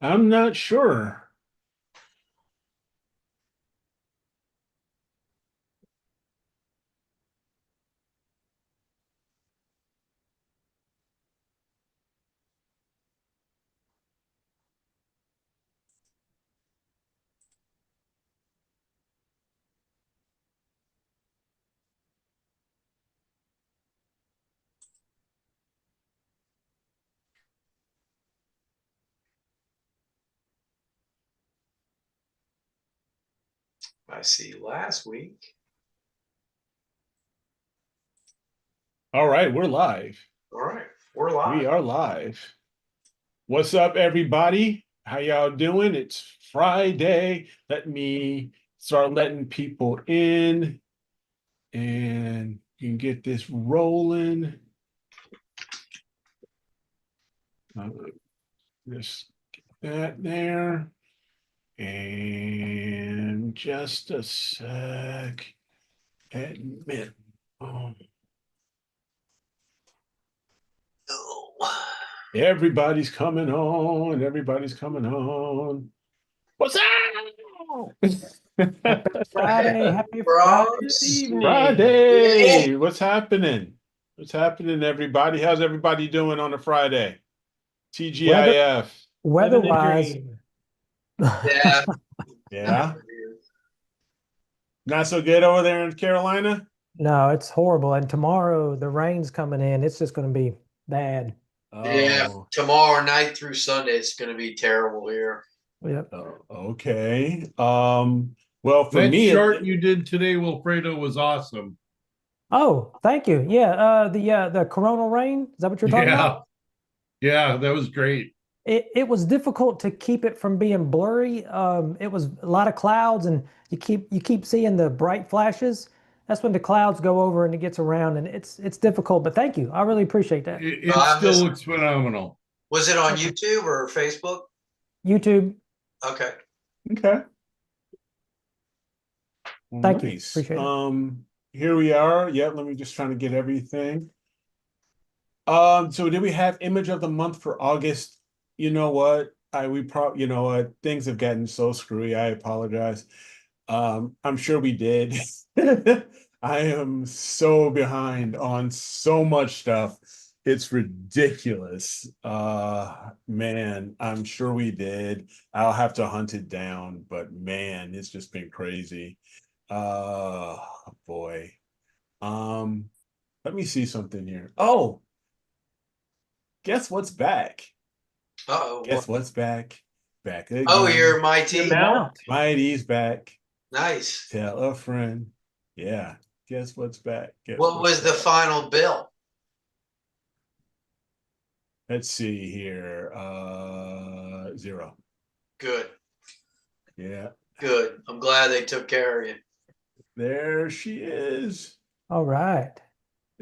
I'm not sure. I see last week. All right, we're live. All right, we're We live. are live. What's up, everybody? How y'all doing? It's Friday. Let me start letting people in and you can get this rolling. Uh, just get that there. And just a sec. Admit. Oh, Oh. everybody's coming on. Everybody's coming on. What's up? Happy Friday, happy Friday Bronx. evening. Yeah. Friday. What's happening? What's happening, everybody? How's everybody doing on a Friday? Weather TGIF. weather Living the wise, dream. Yeah. Yeah. Not so good over there in Carolina? no, it's horrible. And tomorrow the rain's coming in. It's just going to be bad. Yeah. Oh, Tomorrow night through Sunday, it's going to be terrible here. Yep. oh, okay. Well, for That me, chart you did today, Wilfredo, was awesome. Oh, thank you. Yeah, the coronal rain. Is that what you're talking about? Yeah, yeah, that was great. It was difficult to keep it from being blurry. It was a lot of clouds, and you keep seeing the bright flashes. That's when the clouds go over and it gets around, and it's difficult. But thank you. I really appreciate that. It I still missed. looks phenomenal. Was it on Okay. YouTube or Facebook? YouTube, Okay. okay. Well, thank you. nice. Appreciate it. Here we are. Yeah, let me just trying to get everything. So did we have image of the month for August? You know what? We probably, you know what? Things have gotten so screwy. I apologize. I'm sure we did. I am so behind on so much stuff. It's ridiculous. Man, I'm sure we did. I'll have to hunt it down, but man, it's just been crazy. Uh, boy. Um, Let me see something here. Oh, guess what's back? Uh-oh. Guess what's back? Back Oh, you're again. Your Mighty. mount. Mount. Mighty's back. Nice. Tell a friend. Yeah. Guess what's back? Guess What what's was the back? final bill? Let's see here. Zero. Good. Yeah. Good. I'm glad they took care of you. There she is. All right.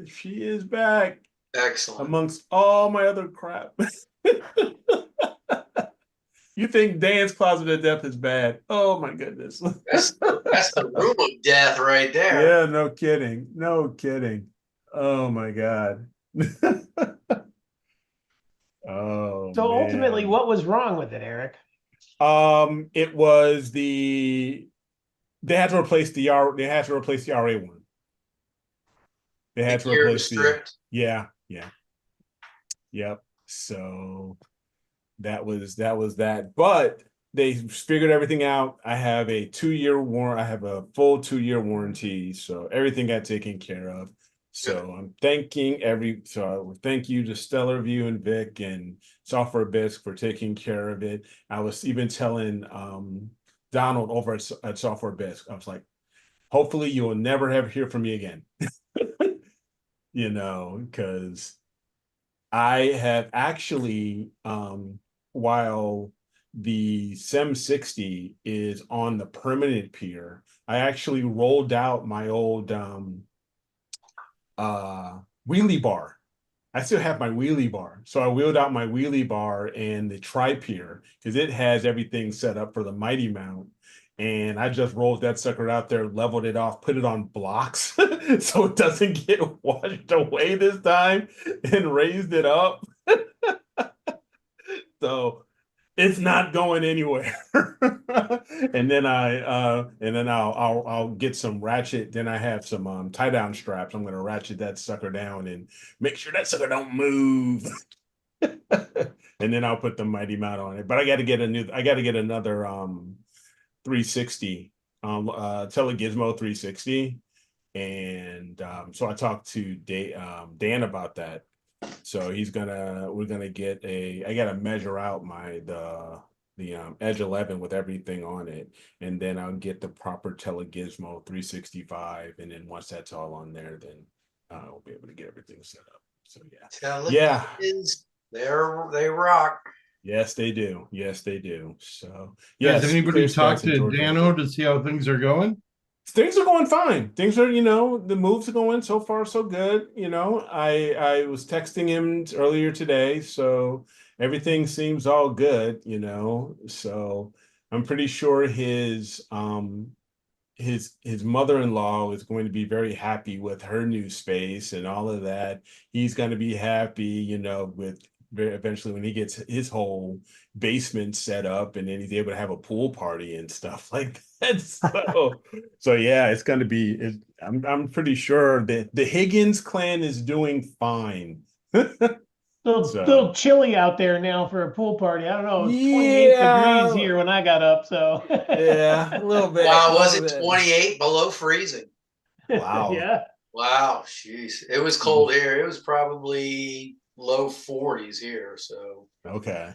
She is back Excellent. amongst all my other crap. You think Dan's Closet of Death is bad? Oh my goodness. That's the room of death right there. Yeah, no kidding. No kidding. Oh my God. Oh So ultimately, man. what was wrong with it, Eric? It was they had to replace the RA1. They The had to gear was replace the stripped. yeah, yeah, yep. So that was that. But they figured everything out. I have a 2-year warrant. I have a full 2-year warranty, so everything got taken care of. Good. So I'm thanking thank you to Stellar View and Vic and Software Bisque for taking care of it. I was even telling Donald over at Software Bisque, I was like, hopefully you will never ever hear from me again. Because I have actually, while the SEM 60 is on the permanent pier, I actually rolled out my old wheelie bar. I still have my wheelie bar. So I wheeled out my wheelie bar and the tri-pier because it has everything set up for the Mighty Mount. And I just rolled that sucker out there, leveled it off, put it on blocks so it doesn't get washed away this time, and raised it up. So It's not going anywhere. And then I'll get some ratchet. Then I have some tie down straps. I'm gonna ratchet that sucker down and make sure that sucker don't move. And then I'll put the mighty mount on it. But I gotta get another 360 Telegizmo 360. And so I talked to Dan about that. So we're gonna I gotta measure out the Edge 11 with everything on it, and then I'll get the proper Telegizmo 365, and then once that's all on there, then I'll be able to get everything set up. So yeah, they rock. yes they do, yes they do. So Has yes, anybody clear skies talked in to Georgia. Dano to see how things are going? Things are going fine. Things are, the moves are going so far so good. I was texting him earlier today, so everything seems all good, So I'm pretty sure his mother-in-law is going to be very happy with her new space and all of that. He's going to be happy, with eventually when he gets his whole basement set up, and then he's able to have a pool party and stuff like that. So yeah, it's going to be. I'm pretty sure that the Higgins clan is doing fine. Little chilly out there now for a pool party. I don't know. It was 28 degrees here when I got up, so yeah, a little bit. Wow, was it 28 below freezing? Wow. Yeah. Wow, jeez. It was cold here. It was probably low 40s here. So okay.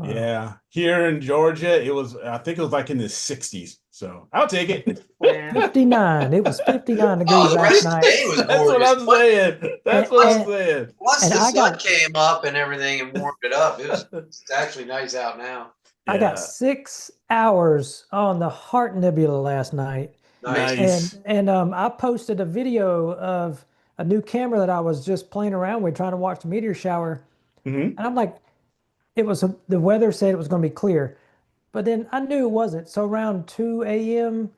Yeah, here in Georgia, I think it was like in the 60s. So I'll take it. 59. It was 59 degrees last night. That's what I'm saying. That's what I'm saying. Once the sun came up and everything and warmed it up, it's actually nice out now. I got 6 hours on the Heart Nebula last night. Nice. And I posted a video of a new camera that I was just playing around with, trying to watch the meteor shower. And I'm like, the weather said it was going to be clear, but then I knew it wasn't. So around 2 a.m.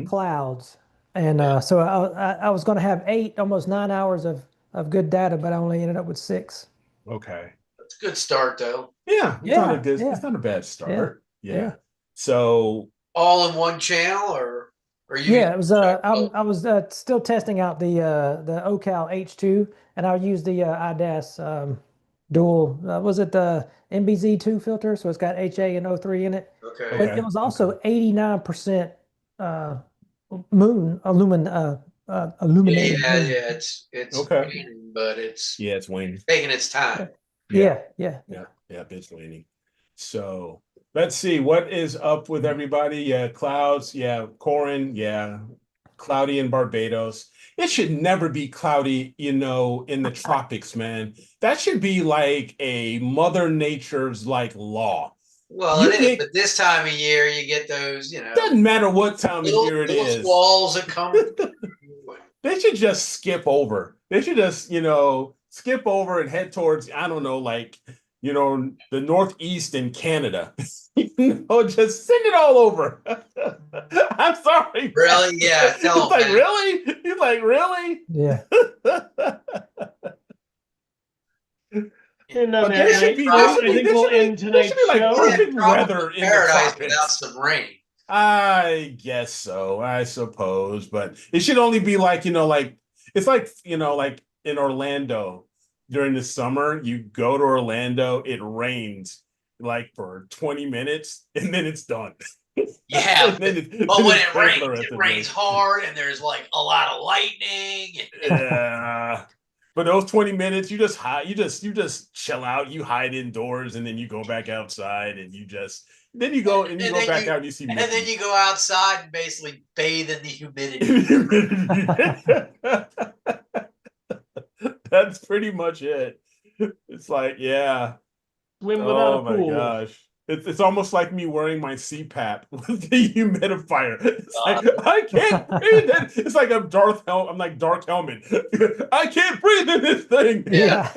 Clouds, and so I was going to have almost 9 hours of good data, but I only ended up with 6. Okay, that's a good start though. Yeah, it's not a bad start. Yeah. So all in one channel, or you? Yeah, it was. I was still testing out the OCal H2, and I used the IDAS dual. Was it the MBZ2 filter? So it's got HA and O3 in it. Okay. But it was also 89% moon illuminated. Yeah, it's okay. waning, but it's waning. Taking its time. Yeah, it's waning. So let's see what is up with everybody. Yeah, clouds. Yeah, Corin. Yeah, cloudy in Barbados. It should never be cloudy, in the tropics, man. That should be like a Mother Nature's law. Well, it is, but this time of year you get those, Doesn't matter what time of year it is. Squalls that come. They should just skip over. They should just, skip over and head towards, I don't know, the Northeast in Canada. Just send it all over. I'm sorry. Really? Yeah. He's like, really? He's like, really? Yeah. And I think we'll end tonight's show. Perfect weather in paradise without some rain. I guess so, I suppose, but it should only be it's like in Orlando during the summer, you go to Orlando, it rains for 20 minutes and then it's done. Yeah, but when it rains hard and there's a lot of lightning. Yeah. But those 20 minutes, you just hide, you just chill out, you hide indoors, and then you go back outside and you go back out and you see Mickey. And then you go outside and basically bathe in the humidity. That's pretty much it. It's like, yeah. Swim without a pool. Oh my gosh. It's almost like me wearing my CPAP with the humidifier. It's like I can't breathe in. It's like I'm like Dark Helmet. I can't breathe in this thing. Yeah.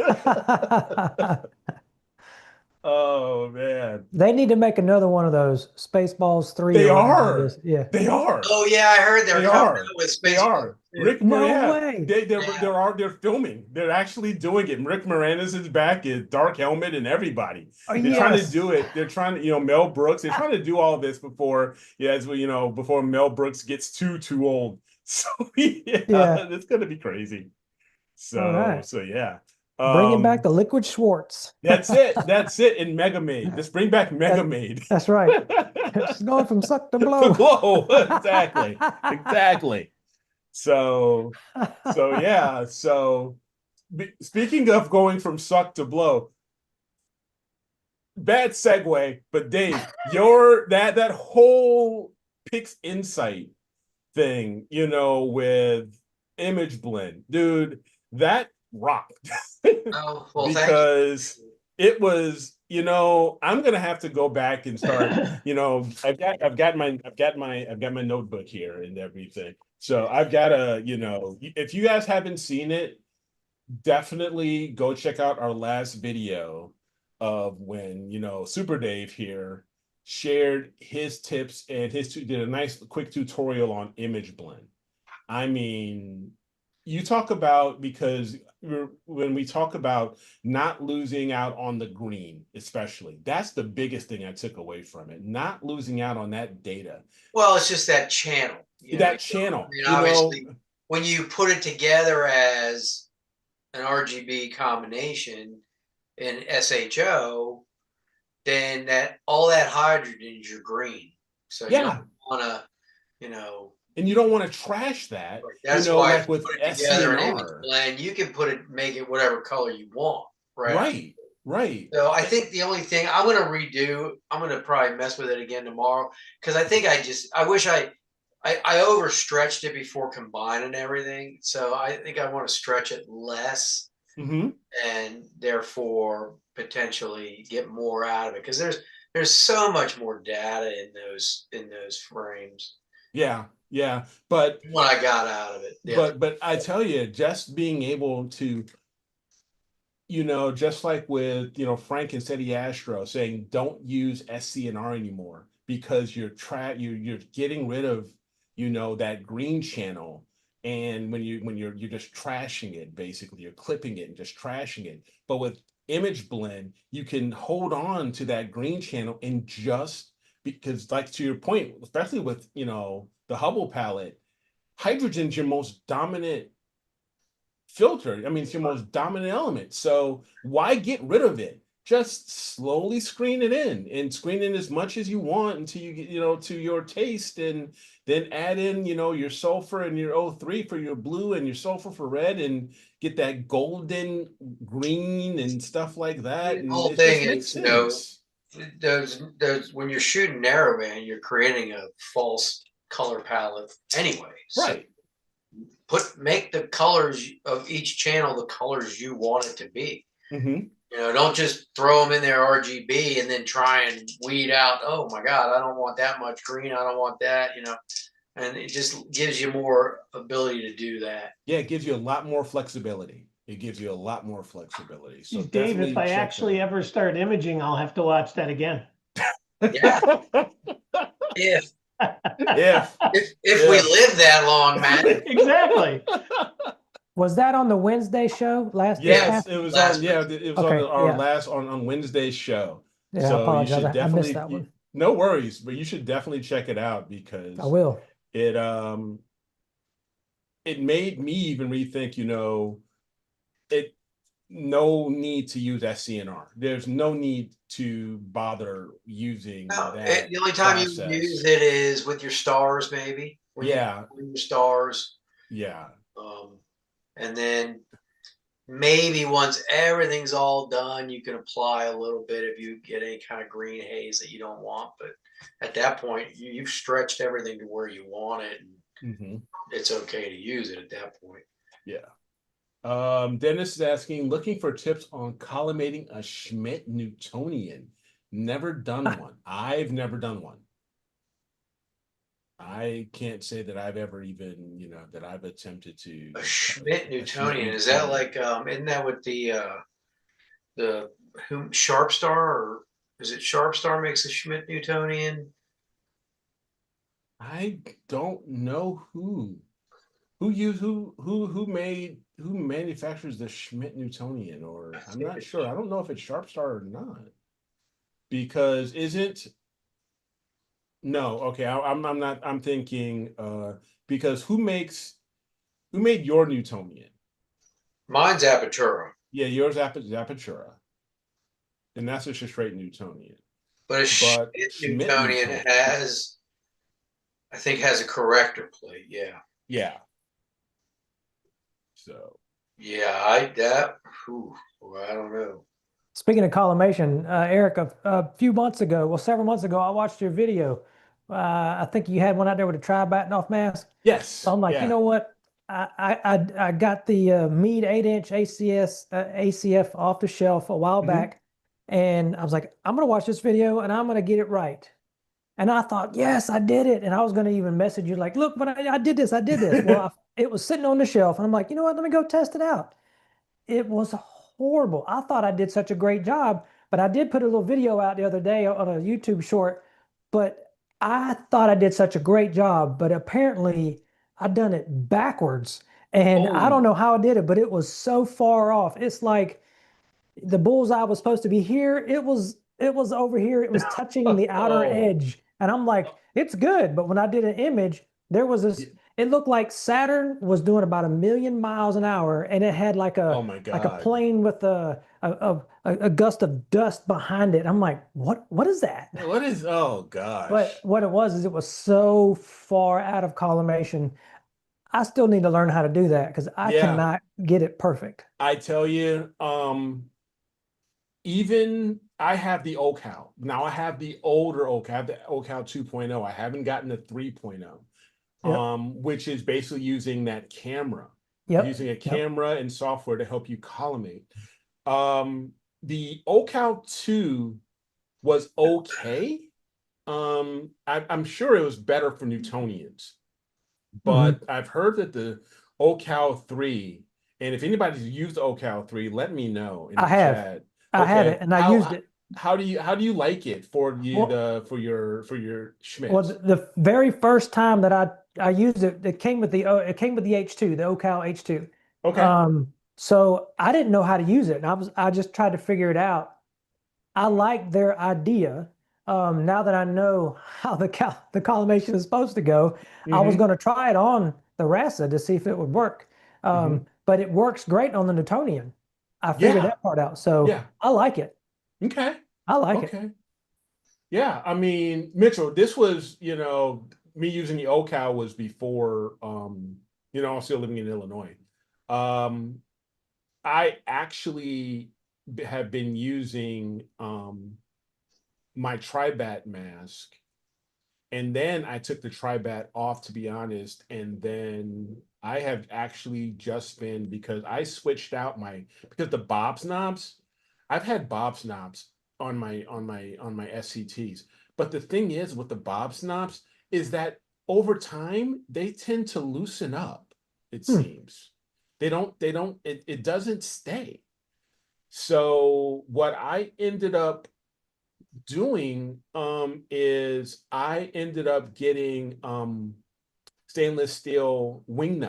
Oh man. They need to make another one of those Spaceballs 3. They are. Yeah. They are. Oh yeah, I heard they're coming out with Spaceballs Rick No Moran, way. they're filming. They're actually doing it. Rick Moranis is back, his Dark Helmet, and everybody. Oh, They're trying to yes. do it. They're trying to, Mel Brooks. They're trying to do all this before, before Mel Brooks gets too old. So yeah, Yeah. it's gonna be crazy. All right. So yeah. Bringing back the Liquid Schwartz. That's it. That's it. In Mega Maid. Let's bring back Mega Maid. That's right. It's going from suck to To blow. blow. Exactly. Exactly. So yeah. So speaking of going from suck to blow, bad segue, but Dave, your that whole Pix Insight thing, with image blend, dude, that rocked. Oh, well, thank you. Because it was, I'm gonna have to go back and start, I've got my notebook here and everything. So I've got to, if you guys haven't seen it, definitely go check out our last video of when, Super Dave here shared his tips and did a nice quick tutorial on image blend. I mean, you talk about, because when we talk about not losing out on the green, especially, that's the biggest thing I took away from it. Not losing out on that data. Well, it's just that channel. Channel. I mean, obviously, when you put it together as an RGB combination in SHO, then all that hydrogen is your green. So you don't want to, and you don't want to trash that. That's why like with put it together in image SCNR. blend, you can make it whatever color you want, right? Right. So I think the only thing I'm going to redo, I'm going to probably mess with it again tomorrow, because I think I wish I overstretched it before combining everything. So I think I want to stretch it less, and therefore potentially get more out of it, because there's so much more data in those frames. Yeah. But what I got out of it. But I tell you, just being able to, just like with, Frank and Seti Astro saying, don't use SCNR anymore because you're getting rid of, that green channel. And when you're just trashing it, basically, you're clipping it and just trashing it. But with image blend, you can hold on to that green channel and just, because, like, to your point, especially with, the Hubble palette, hydrogen's your most dominant filter. I mean, it's your most dominant element. So why get rid of it? Just slowly screen it in, and screen in as much as you want until you get, to your taste, and then add in, your sulfur and your O3 for your blue and your sulfur for red, and get that golden green and stuff like that. The whole thing is, those when you're shooting narrowband, you're creating a false color palette anyway. Right. Make the colors of each channel the colors you want it to be. Don't just throw them in there RGB and then try and weed out, oh my God, I don't want that much green, I don't want that, and it just gives you more ability to do that. Yeah, it gives you a lot more flexibility. So Dave, if I actually ever start imaging, I'll have to watch that again. Yeah. If we live that long, man. Exactly. Was that on the Wednesday show last? Yes, it was on. Yeah, it was okay, on our last on Wednesday's show. Yeah, so I apologize. You should definitely, I missed that one. No worries, but you should definitely check it out, because I will. It made me even rethink. No need to use SCNR. There's no need to bother using that. The only time you use it is with your stars, maybe. Your stars. Yeah. And then maybe once everything's all done, you can apply a little bit if you get any kind of green haze that you don't want. But at that point, you've stretched everything to where you want it, and it's okay to use it at that point. Yeah. Dennis is asking, looking for tips on collimating a Schmidt Newtonian. Never done one. I've never done one. I can't say that I've ever even, that I've attempted to. A Schmidt Newtonian, is that like, isn't that what the Sharpstar, or is it Sharpstar makes a Schmidt Newtonian? I don't know who. who manufactures the Schmidt Newtonian? Or I'm not sure. I don't know if it's Sharpstar or not. Because isn't no, okay, I'm not, I'm thinking because who made your Newtonian? Mine's Apertura, Yeah, yours Apertura. And that's just a straight Newtonian. but a But Schmidt Schmidt Newtonian Newtonian. has, I think, has a corrector plate. Yeah. Yeah. So Yeah, whew, well, I don't know. Speaking of collimation, Eric, a few months ago, well, several months ago, I watched your video. I think you had one out there with a tri-batten off mask. So yes, I'm like, you yeah. know what? I got the Mead 8-inch ACF off the shelf a while back, and I was like, I'm gonna watch this video and I'm gonna get it right. And I thought, yes, I did it. And I was gonna even message you like, look, but I did this, I did this. Well, it was sitting on the shelf, and I'm like, you know what? Let me go test it out. It was horrible. I thought I did such a great job, but I did put a little video out the other day on a YouTube short, but I thought I did such a great job, but apparently I done it backwards. And I don't Oh. know how I did it, but it was so far off. It's like the bullseye was supposed to be here. It was over here. It was touching the outer Oh. edge. And I'm like, it's good. But when I did an image, there was this, Yeah. it looked like Saturn was doing about 1,000,000 miles an hour, and it had Oh my like a God. plane with a gust of dust behind it. I'm like, what is that? What is, oh But gosh. what it was is it was so far out of collimation. I still need to learn how to do that because I Yeah, cannot get it perfect. I tell you, even I have the OCal. Now I have the older OCal. I have the OCal 2.0. I haven't gotten the 3.0, Yep. which is basically using that camera, Yep. using a Yep. camera and software to help you collimate. The OCal 2 was okay. I'm sure it was better for Newtonians, Mhm. but I've heard that the OCal 3, and if anybody's used OCal 3, let me know in I the have. chat. I had Okay, it and I used it. how do you like it for you Well, for your well, Schmitz? the very first time that I used it, it came with the H2, the OCal H2. Okay. So I didn't know how to use it, and I just tried to figure it out. I like their idea. Now that I know how the collimation is supposed to go, I was Mm-hmm. going to try it on the RASA to see if it would work. Mm-hmm. But it works great on the Newtonian. I figured Yeah. that part out, so Yeah. I like it. Okay. I like it. Okay. Yeah. I mean, Mitchell, this was, me using the OCal was before, I was still living in Illinois. Um, I actually have been using my Tribat mask, and then I took the Tribat off, to be honest, and then I have actually just been, because I switched out because the Bob's knobs, I've had Bob's knobs on my SCTs, but the thing is with the Bob's knobs is that over time they tend to loosen up, it Hmm. seems. It doesn't stay. So what I ended up doing is I ended up getting stainless steel wing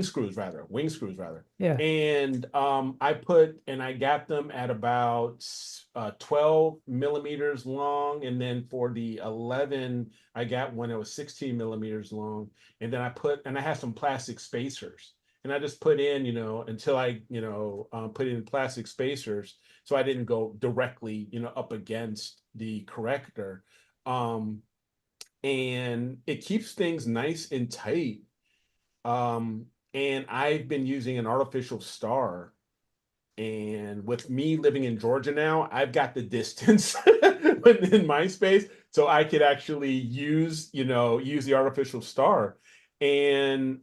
screws rather. Yeah. And I got them at about 12 millimeters long, and then for the 11 I got when it was 16 millimeters long, and then I had some plastic spacers, and I just put in, until I put in plastic spacers so I didn't go directly, up against the corrector. um and it keeps things nice and tight. And I've been using an artificial star. And with me living in Georgia now, I've got the distance within my space, so I could actually use the artificial star. And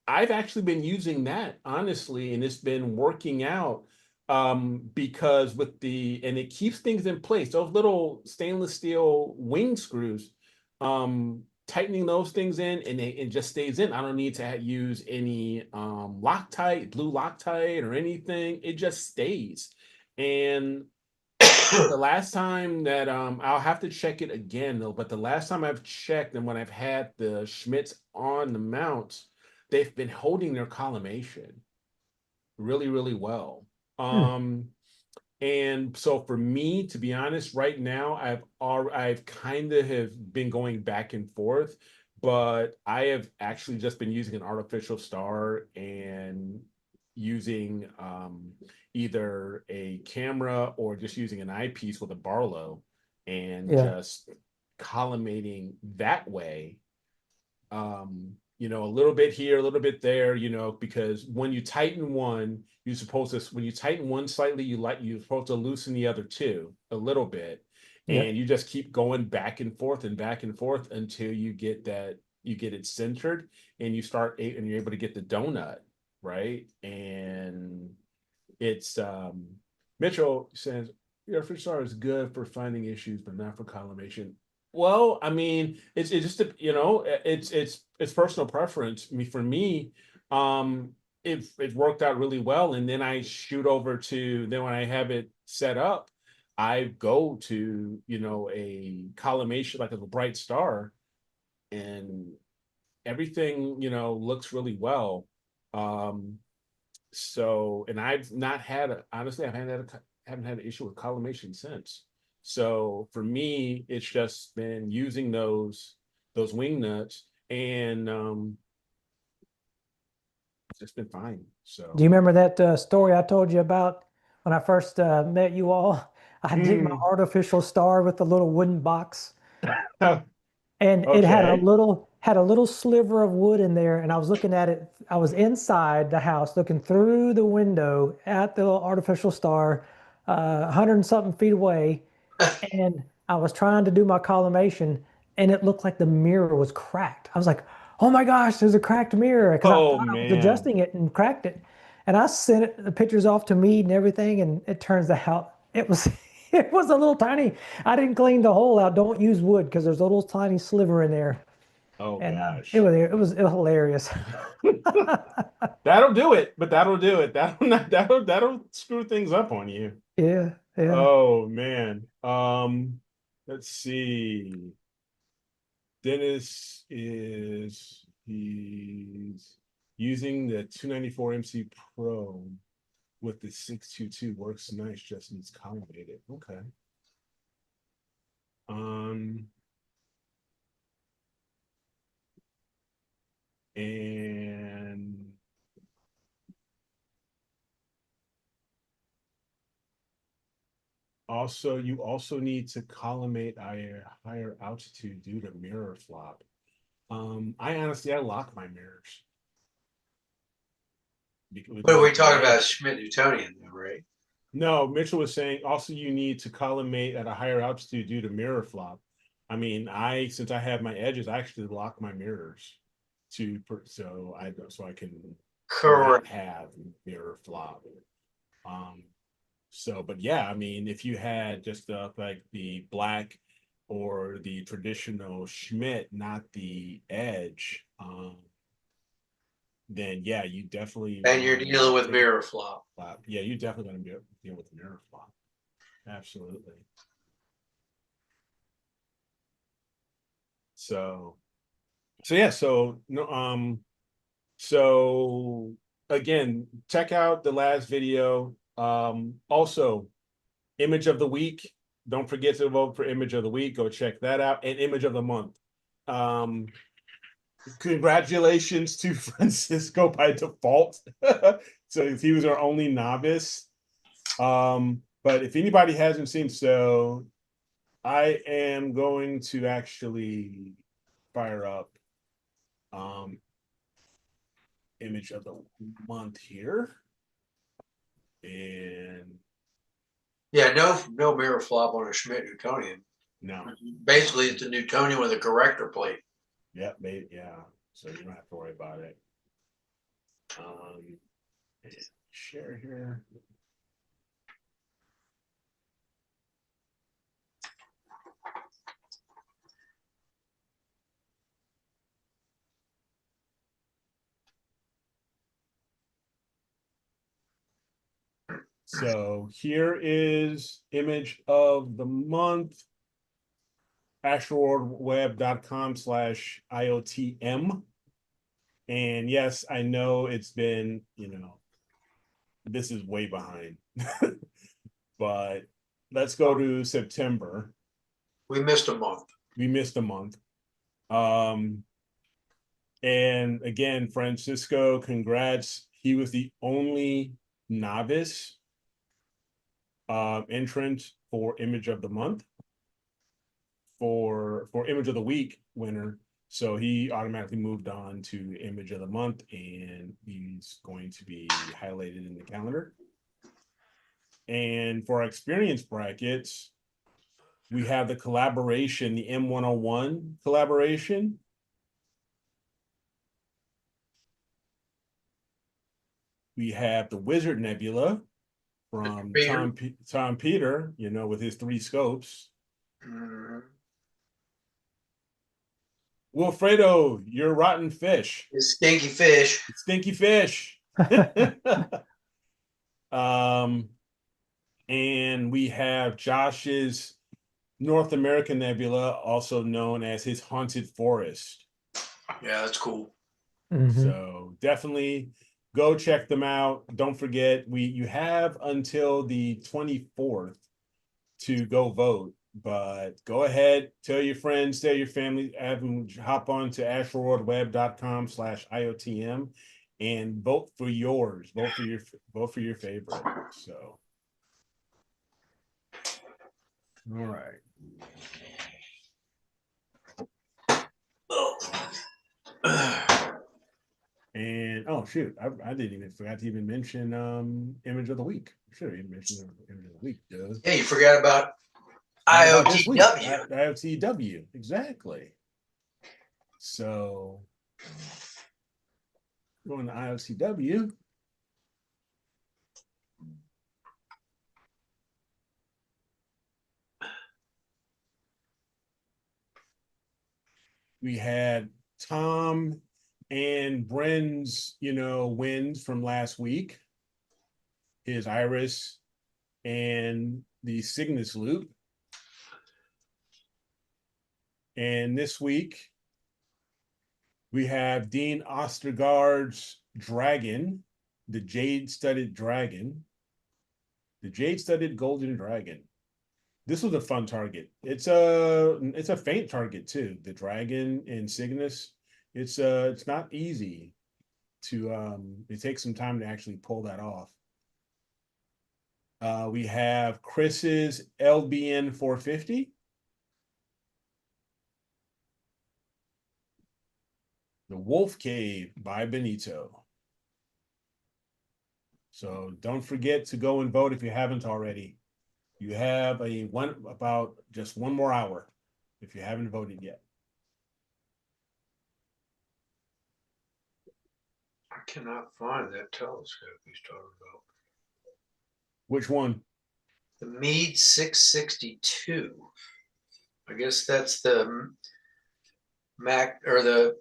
I've actually been using that, honestly, and it's been working out, because and it keeps things in place. Those little stainless steel wing screws, tightening those things in, and it just stays in. I don't need to use any Loctite, blue Loctite or anything. It just stays. And the last time that I'll have to check it again though, but the last time I've checked and when I've had the Schmitz on the mounts, they've been holding their collimation really, really well. And so for me, to be honest, right now I've kind of have been going back and forth, but I have actually just been using an artificial star and using either a camera or just using an eyepiece with a Barlow and Yeah. just collimating that way. A little bit here, a little bit there, because when you tighten one, you're supposed to, when you tighten one slightly, you're supposed to loosen the other two a little bit. Yeah. And you just keep going back and forth until you get it centered and you're able to get the donut, right? And it's Mitchell says your fish star is good for finding issues, but not for collimation. Well, I mean, it's just it's personal preference. I mean, for me, it worked out really well, and then I shoot over to then when I have it set up, I go to a collimation like a bright star, and everything looks really well. Um, so, and I've not had honestly, haven't had an issue with collimation since. So for me, it's just been using those wing nuts, and it's just been fine. So Do you remember that story I told you about when I first met you all? I did my artificial star with the little wooden box, and it okay. had a little sliver of wood in there, and I was looking at it. I was inside the house looking through the window at the little artificial star, 100 and something feet away, and I was trying to do my collimation, and it looked like the mirror was cracked. I was like, "Oh my gosh, there's a cracked mirror!" Because I Oh thought I was man. adjusting it and cracked it. And I sent the pictures off to Mead and everything, and it turns out it was it was a little tiny. I didn't clean the hole out. Don't use wood because there's a little tiny sliver in there, Oh and gosh. it was hilarious. That'll do it, but that'll do it. That'll screw things up on you. Yeah, yeah. Oh man. Let's see. He's using the 294 MC Pro with the 622 works nice, just needs collimated. Okay. Um and also you also need to collimate at a higher altitude due to mirror flop. I lock my mirrors. But we're talking The about edge. Schmidt Newtonian, though, right? No, Mitchell was saying also you need to collimate at a higher altitude due to mirror flop. I mean, since I have my edges, I actually lock my mirrors so I can not Correct. have mirror flop. But yeah, I mean, if you had just like the black or the traditional Schmidt, not the edge, then yeah, you definitely And you're want dealing with to mirror flop. flop. Yeah, you definitely going to deal with mirror flop. Absolutely. So, so yeah, so no, so again, check out the last video. Also, image of the week. Don't forget to vote for image of the week. Go check that out. And image of the month. Um, Congratulations to Francisco by default. So he was our only novice. But if anybody hasn't seen, so I am going to actually fire up image of the month here. And Yeah, no mirror flop on a Schmidt Newtonian. no. Basically, it's a Newtonian with a corrector plate. Yeah, maybe, yeah. So you don't have to worry about it. Share here. So here is image of the month. Astroworldweb.com/IOTM. And yes, I know it's been, this is way behind. But let's go to September. We missed a month. We missed a month. And again, Francisco, congrats. He was the only novice entrant for image of the month, for image of the week winner. So he automatically moved on to image of the month, and he's going to be highlighted in the calendar. And for our experience brackets, we have the collaboration, the M101 collaboration. We have the Wizard Nebula from Tom Peter, with his 3 scopes. Wilfredo, you're rotten fish. It's stinky fish. Stinky fish. And we have Josh's North American Nebula, also known as his Haunted Forest. Yeah, that's cool. So definitely go check them out. Don't forget, you have until the 24th to go vote. But go ahead, tell your friends, tell your family, have them hop on to astroworldweb.com/IOTM and vote for yours. Vote for your favorite. So, all right. And oh shoot, I didn't even forgot to even mention image of the week. I should have even mentioned image of the week, dude. Yeah, you forgot about IOTW. IOTW, exactly. So going to IOTW. We had Tom and Bren's, wins from last week. His Iris and the Cygnus loop. And this week, we have Dean Ostergaard's Dragon, the jade-studded dragon, the jade-studded golden dragon. This was a fun target. It's a faint target too. The dragon and Cygnus. It's not easy to it takes some time to actually pull that off. We have Chris's LBN 450. The Wolf Cave by Benito. So don't forget to go and vote if you haven't already. You have about just one more hour if you haven't voted yet. I cannot find that telescope he's talking about. Which one? The Meade 662. I guess that's the Mac or the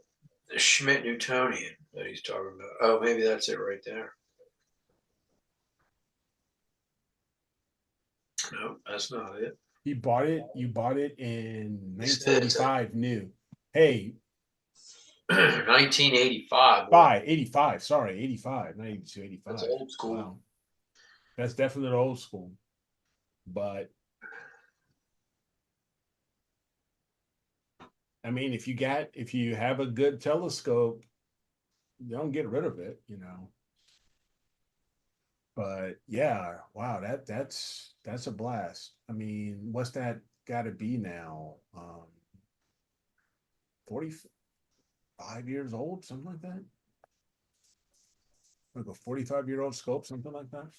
Schmidt Newtonian that he's talking about. Oh, maybe that's it right there. No, that's not it. You bought it in 1985 new. Hey. 1985. 85, sorry, 85, not 82, 85. That's old school. Wow. That's definitely old school. But I mean, if you have a good telescope, don't get rid of it, But yeah, wow, that's a blast. I mean, what's that got to be now? 45 years old, something like that. Like a 45-year-old scope, something like that,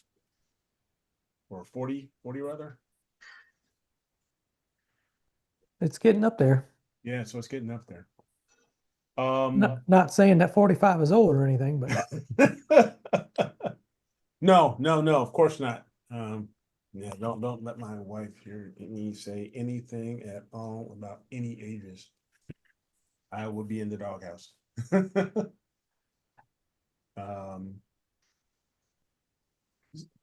or 40 rather. It's getting up there. Yeah, so it's getting up there. Not saying that 45 is old or anything, but no, of course not. Yeah, don't let my wife hear me say anything at all about any ages. I will be in the doghouse.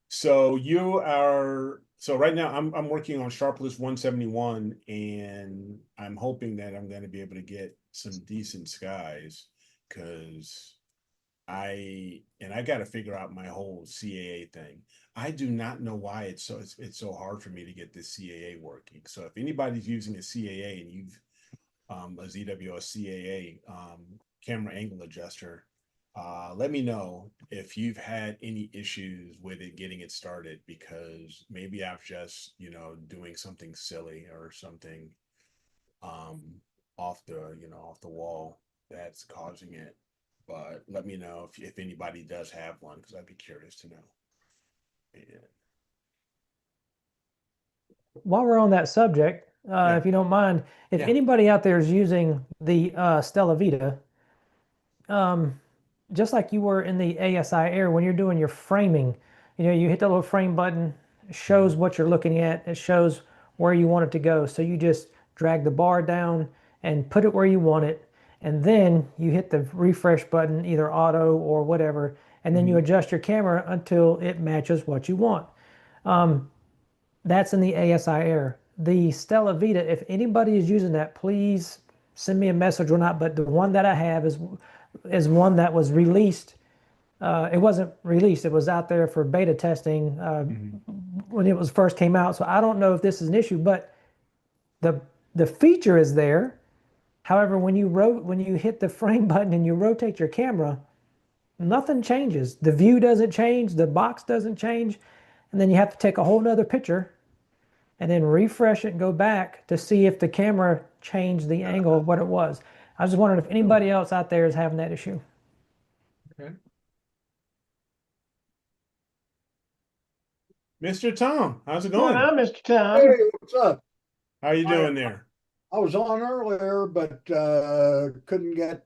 So you are so right now I'm working on Sharpless 171 and I'm hoping that I'm going to be able to get some decent skies because I got to figure out my whole CAA thing. I do not know why it's so hard for me to get this CAA working. So if anybody's using a CAA and you've a ZWO CAA camera angle adjuster, let me know if you've had any issues with it getting it started because maybe I've just doing something silly or something um off the wall that's causing it. But let me know if anybody does have one because I'd be curious to know. And, While we're on that subject, Yeah. if you don't mind, if Yeah. anybody out there is using the Stella Vita, just like you were in the ASI Air, when you're doing your framing, you hit the little frame button, it shows what you're looking at, it shows where you want it to go. So you just drag the bar down and put it where you want it, and then you hit the refresh button, either auto or whatever, and then you adjust your camera until it matches what you want. That's in the ASI Air. The Stella Vita, if anybody is using that, please send me a message or not. But the one that I have is one that was released. It wasn't released. It was out there for beta testing when it was first came out. So I don't know if this is an issue, but the the feature is there. However, when you hit the frame button and you rotate your camera, nothing changes. The view doesn't change. The box doesn't change. And then you have to take a whole nother picture and then refresh it and go back to see if the camera changed the angle of what it was. I was just wondering if anybody else out there is having that issue. Okay. Mr. Tom, how's it What's going going? on, Mr. Tom? Hey, what's up? How you I, doing there? I was on earlier, but couldn't get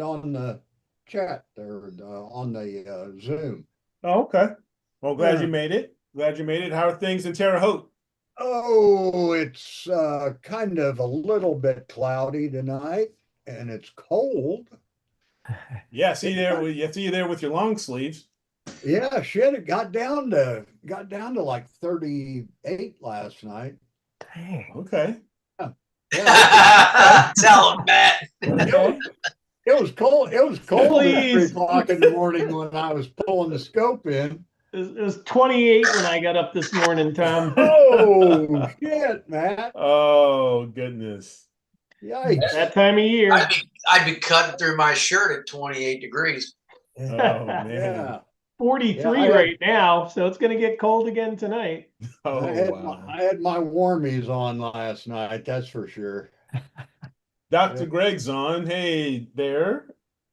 on the chat there on the Zoom. Oh, okay. Well, glad you Yeah. made it. Glad you made it. How are things in Terre Haute? Oh, it's kind of a little bit cloudy tonight, and it's cold. Yeah, I see you there with your long sleeves. Yeah, shit, it got down to like 38 last night. Dang. Okay. Yeah, Tell him, Matt. Okay. it was cold. It was cold at Please. 3 o'clock in the morning when I was pulling the scope in. It was 28 when I got up this morning, Tom. Oh shit, Matt. Oh, goodness. Yikes. That time of year. I'd be cutting through my shirt at 28 degrees. Oh, man. Yeah. 43 Yeah, right now, so it's going to get cold again tonight. Oh, I wow. had my warmies on last night, that's for sure. Dr. Greg's on. Hey there.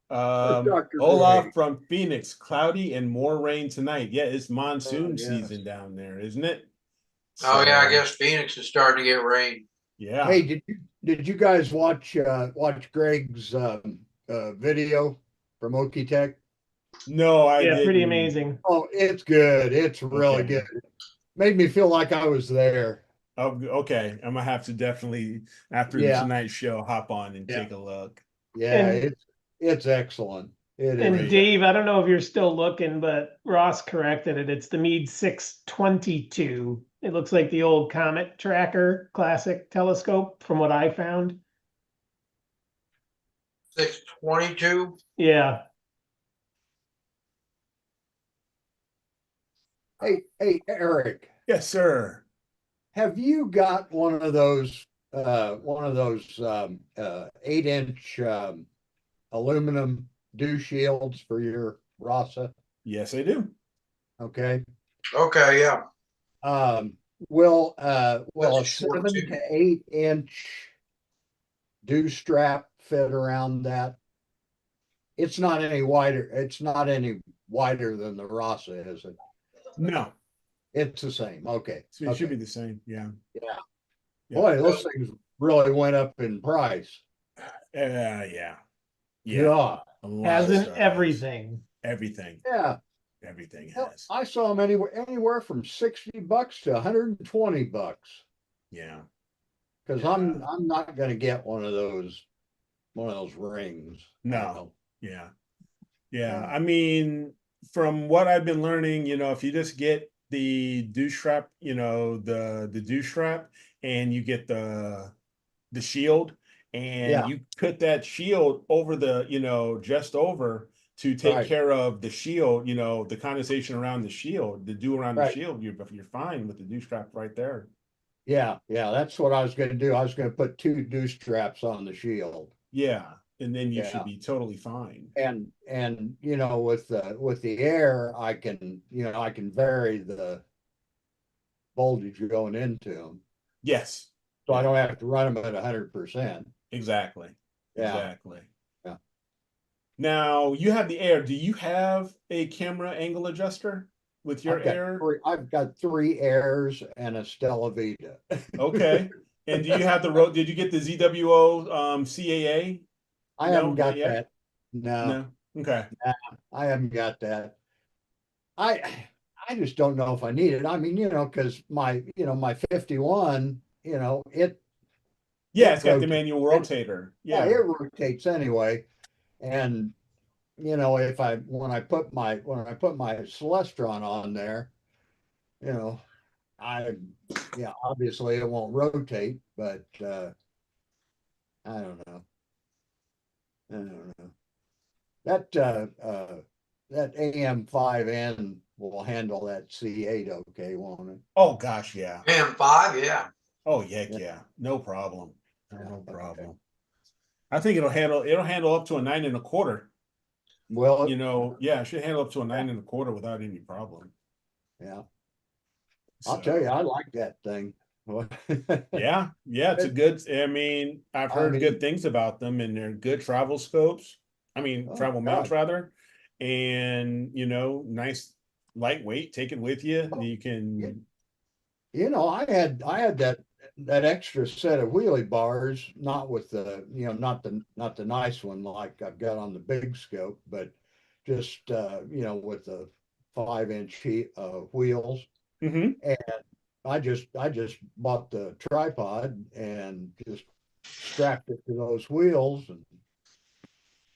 Dr. Olaf Greg. from Phoenix. Cloudy and more rain tonight. Yeah, it's monsoon Yes. season down there, isn't it? Oh yeah, I So, guess Phoenix is starting to get rain. yeah. Hey, did you guys watch Greg's video from Okie Tech? No, I Yeah, pretty didn't. amazing. Oh, it's good. It's really Okay. good. Made me feel like I was there. Oh, okay. I'm gonna have to definitely after Yeah. tonight's show hop on and Yeah. take a look. Yeah, And- it's excellent. It And is. Dave, I don't know if you're still looking, but Ross corrected it. It's the Meade 622. It looks like the old Comet Tracker classic telescope from what I found. 622. Yeah. Hey, Eric, Yes, sir. have you got one of those 8-inch aluminum dew shields for your Rasa? Yes, I do. Okay. Okay, yeah. Will That's a a short 7 tube. to 8-inch dew strap fit around that? It's not any wider. It's not any wider than the Rasa, is it? No, It's the same. Okay. so it should Okay. be the same. Yeah. Yeah. Yeah. Boy, those things really went up in price. Yeah. Yeah. God. A lot As of in stuff has. everything. Everything. Yeah. Everything Hell, has. I saw them anywhere from $60 to $120 Yeah. because Yeah. I'm not going to get one of those rings. No. Yeah. Yeah. Yeah. I mean, from what I've been learning, if you just get the dew strap, the dew strap, and you get the shield, and Yeah, you put that shield over the, just over to take right, care of the shield, the condensation around the shield, the dew around the right. shield, you're fine with the dew strap right there. Yeah, yeah, that's what I was gonna do. I was gonna put two dew straps on the shield. Yeah, and then you should Yeah. be totally fine. And with the air, I can vary the voltage going into them. Yes. So I Yeah, don't have to run them at 100%. exactly. Yeah, Exactly. yeah. Now you have the air. Do you have a camera angle adjuster with your air? I've got three airs and a Stella Vita. Okay. And do you have the road? Did you get the ZWO CAA? I No, haven't not got yet. that. No, No. Okay. I haven't got that. I I just don't know if I need it. I mean, because my 51, Yeah, it it's got the rotates. manual rotator. Yeah, Yeah. it rotates anyway. And if when I put my Celestron on there, you know, I yeah, obviously it won't rotate, but I don't know. I don't know. That that AM5N will handle that C8 okay, won't it? Oh gosh, yeah. AM5, yeah. Oh heck Yeah. yeah. No problem. No Okay. problem. I think it'll handle up to a 9 1/4. Well, Yeah, it should handle up to a yeah, 9 1/4 without any problem. yeah. I'll tell you, So I like that thing. yeah, it's a good. I mean, I've I heard good mean, things about them, and they're good travel scopes. I mean, oh travel mounts God. rather, and nice, lightweight. Take it with you. You You, can. I had that extra set of wheelie bars, not with the, not the nice one like I've got on the big scope, but just with the 5-inch wheels. Mhm. And I just bought the tripod and just strapped it to those wheels, and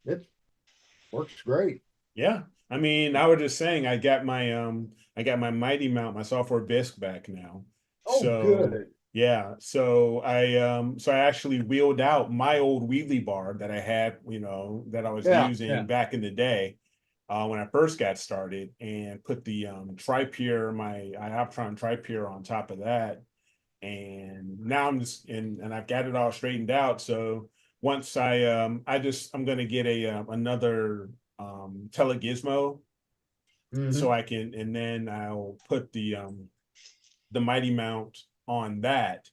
it works great. Yeah, I mean, I was just saying, I got my Mighty Mount, my software bisque back now. Oh, So good. yeah, so I actually wheeled out my old wheelie bar that I had, that I was Yeah, yeah, using back in the day, when I first got started, and put the Tripure, my Ioptron Tripure on top of that, and now I'm just and I've got it all straightened out. So once I'm gonna get another telegizmo, so hmm, I can, and then I'll put the Mighty Mount on that,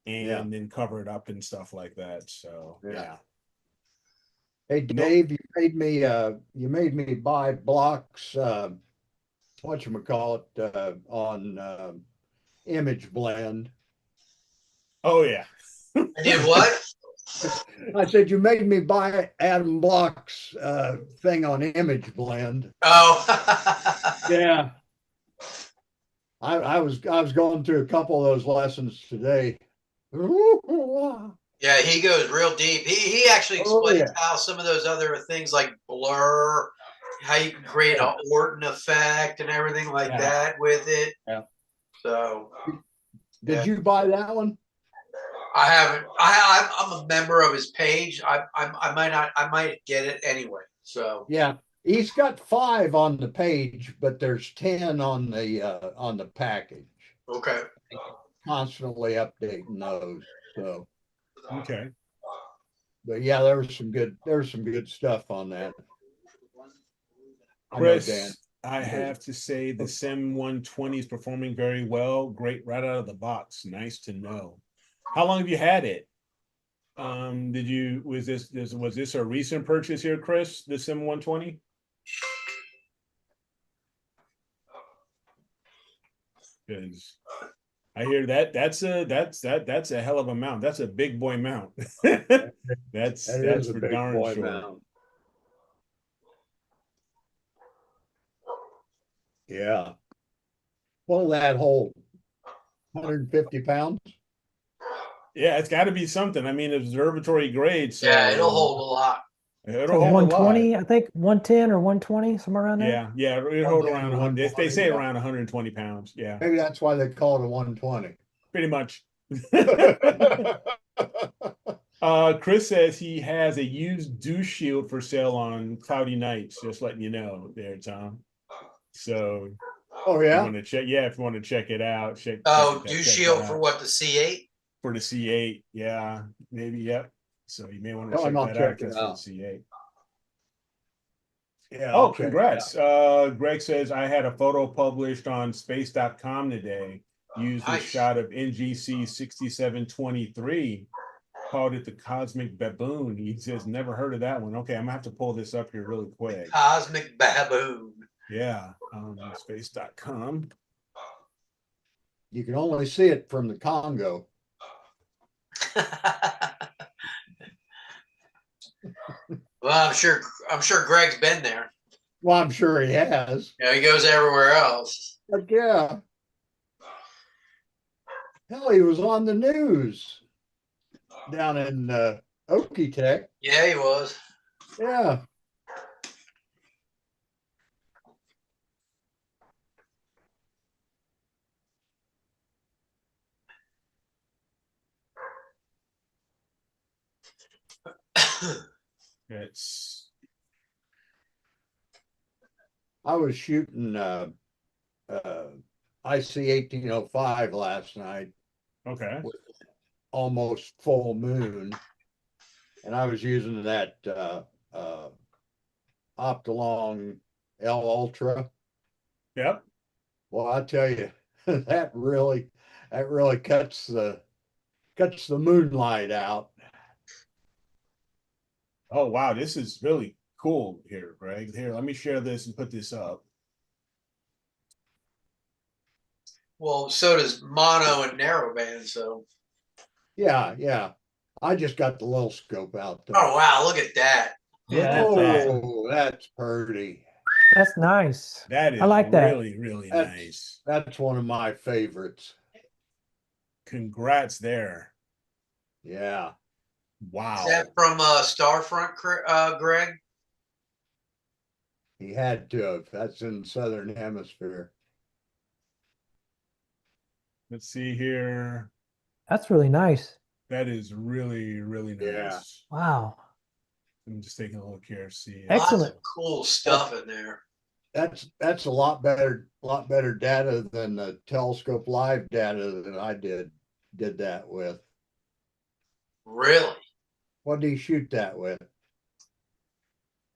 yeah, and then cover it up and stuff like that. So yeah. yeah. Hey, Nope. Dave, you made me buy blocks, whatchamacallit, on Image Blend. Oh yeah. I did what? I said you made me buy Adam Block's thing on Image Blend. Oh. Yeah, I was going through a couple of those lessons today. Oh Yeah, he goes real deep. He actually explains yeah, how some of those other things like blur, how you can create yeah, an Orton effect and everything like yeah, that with it. yeah. So Did yeah, you buy that one? I haven't. I'm a member of his page. I might not. I might get it anyway. So Yeah, he's got 5 on the page, but there's 10 on the package. okay. Constantly updating those. So, Okay. but yeah, there was some good stuff on that. I know, Dan. Chris, I have to say the Sim 120 is performing very well. Great right out of the box. Nice to know. How long have you had it? Did you was this a recent purchase here, Chris? The Sim 120? Because I hear that's a hell of a mount. That's a big boy mount. That's That that's is a for big darn boy sure. mount. Yeah. Well, that whole 150 pounds. Yeah, it's got to be something. I mean, observatory grade. Yeah, it'll So hold a lot. It'll So hold a lot. 120, I think 110 or 120, somewhere around there. Yeah, it'll hold 110 around to 100. They 120, say yeah. around 120 pounds. Yeah, Maybe that's why they call it a 120. pretty much. Chris says he has a used dew shield for sale on cloudy nights. Just letting you know there, Tom. So Oh if you yeah. want to check, if you want to check it out, check Oh, that- dew check shield that for out. what, the C8? For the C8, yeah, maybe, yep. So you may want to Tell check him I'll that check out it just for the out. C8. Yeah. Oh, I'll check it congrats. Greg says I had a photo published on space.com today. Used this Nice. shot of NGC 6723. Called it the Cosmic Baboon. He says never heard of that one. Okay, I'm gonna have to pull this up here really quick. Cosmic baboon. Yeah, space.com. You can only see it from the Congo. Well, I'm sure Greg's been there. Well, I'm sure he has. You know, he goes everywhere else. But yeah. Hell, he was on the news down in Okie-Tech. Yeah, he was. Yeah. It's I was shooting IC 1805 last night, okay. almost full moon, and I was using that Optolong L Ultra. Yep. Well, I tell you, that really cuts the moonlight out. Oh wow, this is really cool here, Greg. Here, let me share this and put this up. Well, so does mono and narrowband. So, Yeah, yeah. I just got the little scope out there. oh wow, look at that. Look Yeah, at that. Oh, that's pretty. That's nice. That is I like that. really, really That's- nice. That's one of my favorites. Congrats there. Yeah. Wow. Is that from Starfront, Greg? He had to have. That's in the Southern Hemisphere. Let's see here. That's really nice. That is really, really nice. Yeah. Wow. I'm just taking a look here. See. Excellent. Lots of cool stuff in there. That's a lot better data than the telescope live data that I did that with. Really? What did he shoot that with?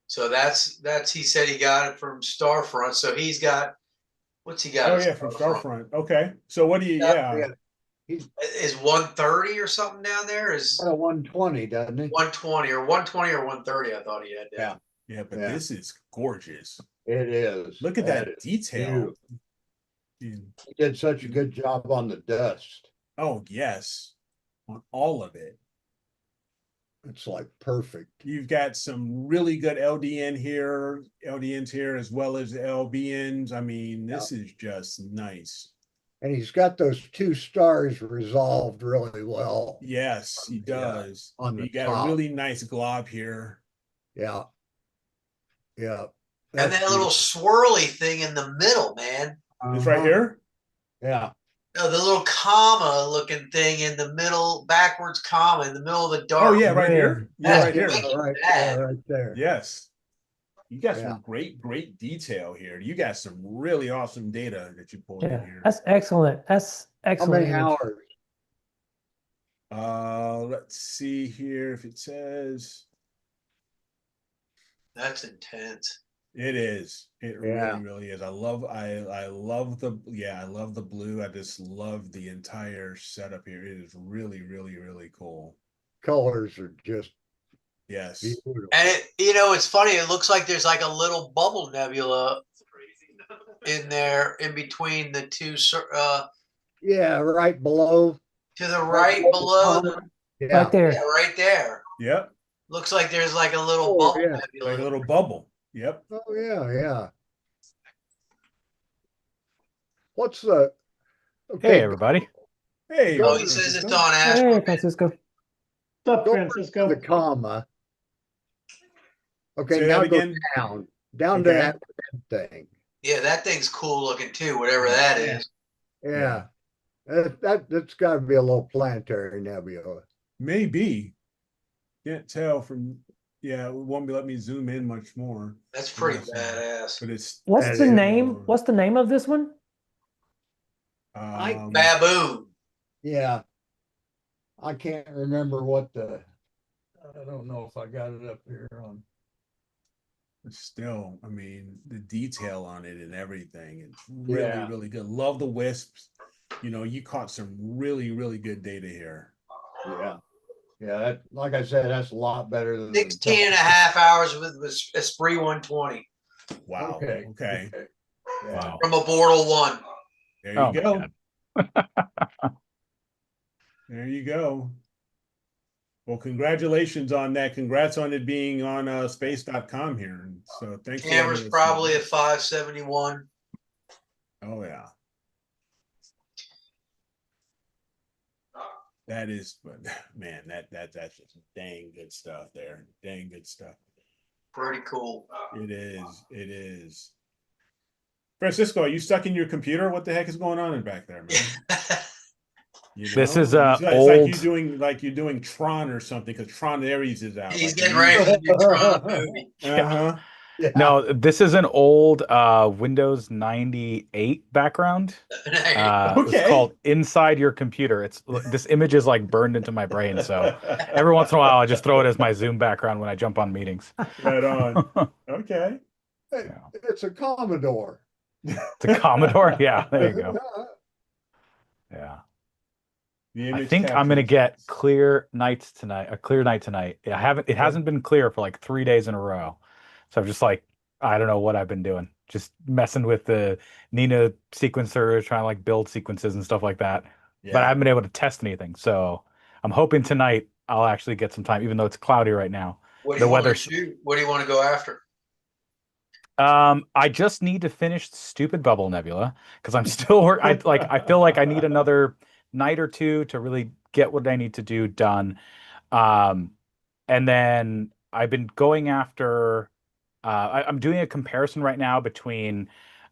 So that's he said he got it from Starfront. So he's got what's he got? Oh at yeah, from Starfront. Okay. So what do you? Yeah. Yeah. Is 130 or something down there? Is A 120, doesn't he? 120 or 120 or 130? I thought he had. Yeah. Yeah, but Yeah. this is gorgeous. It is. Look at that is detail. beautiful. He did such a good job on the dust. Oh yes, on all of it. It's like perfect. You've got some really good LDNs here, as well as LBNs. I mean, this is just nice. And he's got those 2 stars resolved really well. Yes, he does. on the You got top. a really nice glob here. Yeah. Yeah. And that little swirly thing in the middle, man. This right here. Yeah. No, the little comma looking thing in the middle, backwards comma in the middle of the dark. Oh yeah, right here. Yeah, right here. Right That. there, right there. Yes. You got Yeah. some great detail here. You got some really awesome data that you pulled in Yeah, here. that's excellent. That's How excellent. many image. hours? Let's see here if it says. That's intense. It is. It Yeah. really is. I love the blue. I just love the entire setup here. It is really cool. Colors are just Yes. beautiful. And it's funny. It looks like there's like a little bubble nebula in there, in between the two. Yeah, right below. To the right below the. Yeah. Right there. Yeah, right there. Yep. Looks like there's like a little Oh, bubble yeah. nebula. Like a little bubble. Yep. Oh yeah, yeah. What's the okay? Hey, everybody. Hey. Oh, he says it's on Hey, Astroworld. Francisco. What's up, Go Francisco? the comma. Okay, Say now that go again. down to Okay. that red thing. Yeah, that thing's cool looking too, whatever that Yeah. is. Yeah. That's got to be a little planetary nebula. Maybe. Can't tell from. Yeah, it won't be let me zoom in much more. That's pretty Yes, badass. but it's What's That the is. name? What's the name of this one? Baboon. Yeah, I can't remember what I don't know if I got it up here on. still, I mean, the detail on it and everything, it's Yeah. really good. Love the wisps. You know, you caught some really good data here. Yeah. Yeah, that, like I said, that's a lot better than 16 and a half hours with Esprit 120 Wow. Okay. Okay. Yeah. Wow. from a Bortle 1. There you Oh my go. God. There you go. Well, congratulations on that. Congrats on it being on space.com here. And so thanks for letting Camera's us probably know. a 571. Oh yeah. That is, man, that's just dang good stuff there. Dang good stuff. Pretty cool. It is. It is. Francisco, are you stuck in your computer? What the heck is going on in back there, man? You know? This is it's old. like you're doing Tron or something because Tron Ares is out. He's like getting ready for the new Tron movie. Uh-huh. Yeah. No, this is an old Windows 98 background. It's Okay. called Inside Your Computer. This image is like burned into my brain. So every once in a while, I just throw it as my Zoom background when I jump on meetings. Right on. Okay. Hey, it's a Commodore. It's a Commodore. Yeah, there you go. Yeah. The I image think I'm gonna captures. get clear nights tonight. A clear night tonight. It hasn't been clear for like 3 days in a row. So I'm just like, I don't know what I've been doing. Just messing with the Nina sequencer, trying to like build sequences and stuff like that. But I haven't been able to test anything. So I'm hoping tonight I'll actually get some time, even though it's cloudy right now. What do The you want to weather's do? What do you want to go after? I just need to finish Stupid Bubble Nebula because I'm still I feel like I need another night or two to really get what I need to do done. Um, and then I've been going after I'm doing a comparison right now between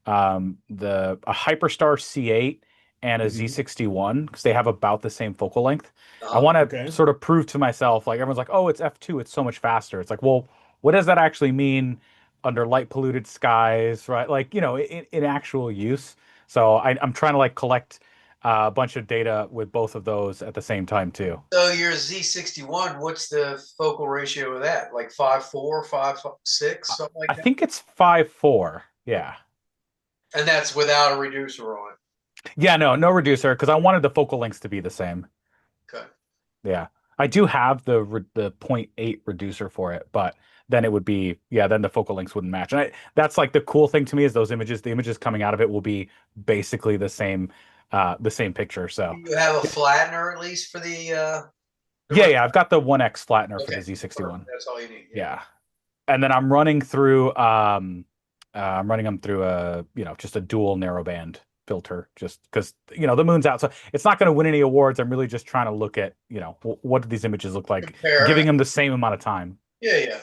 a Hyperstar C8 and a Mhm. Z61 because they have about the same focal length. I Uh-huh. want to Okay. sort of prove to myself, like everyone's like, oh, it's f2, it's so much faster. It's like, well, what does that actually mean under light polluted skies, right? Like, in actual use. So I'm trying to like collect a bunch of data with both of those at the same time too. So your Z61, what's the focal ratio of that? Like 5.4, 5.6, something like I that? think it's 5.4. Yeah. And that's without a reducer on it. Yeah, no reducer because I wanted the focal lengths to be the same. Okay. Yeah. I do have the 0.8 reducer for it, but then it would be, then the focal lengths wouldn't match. And that's like the cool thing to me is the images coming out of it will be basically the same picture. So Do you have a flattener at least for the yeah, I've got the 1X flattener for Okay, the Z61. That's all you need. Yeah. And then I'm running through I'm running them through just a dual narrowband filter just because the moon's out, so it's not going to win any awards. I'm really just trying to look at what do these images look like, Compare giving it. them the same amount of time. Yeah.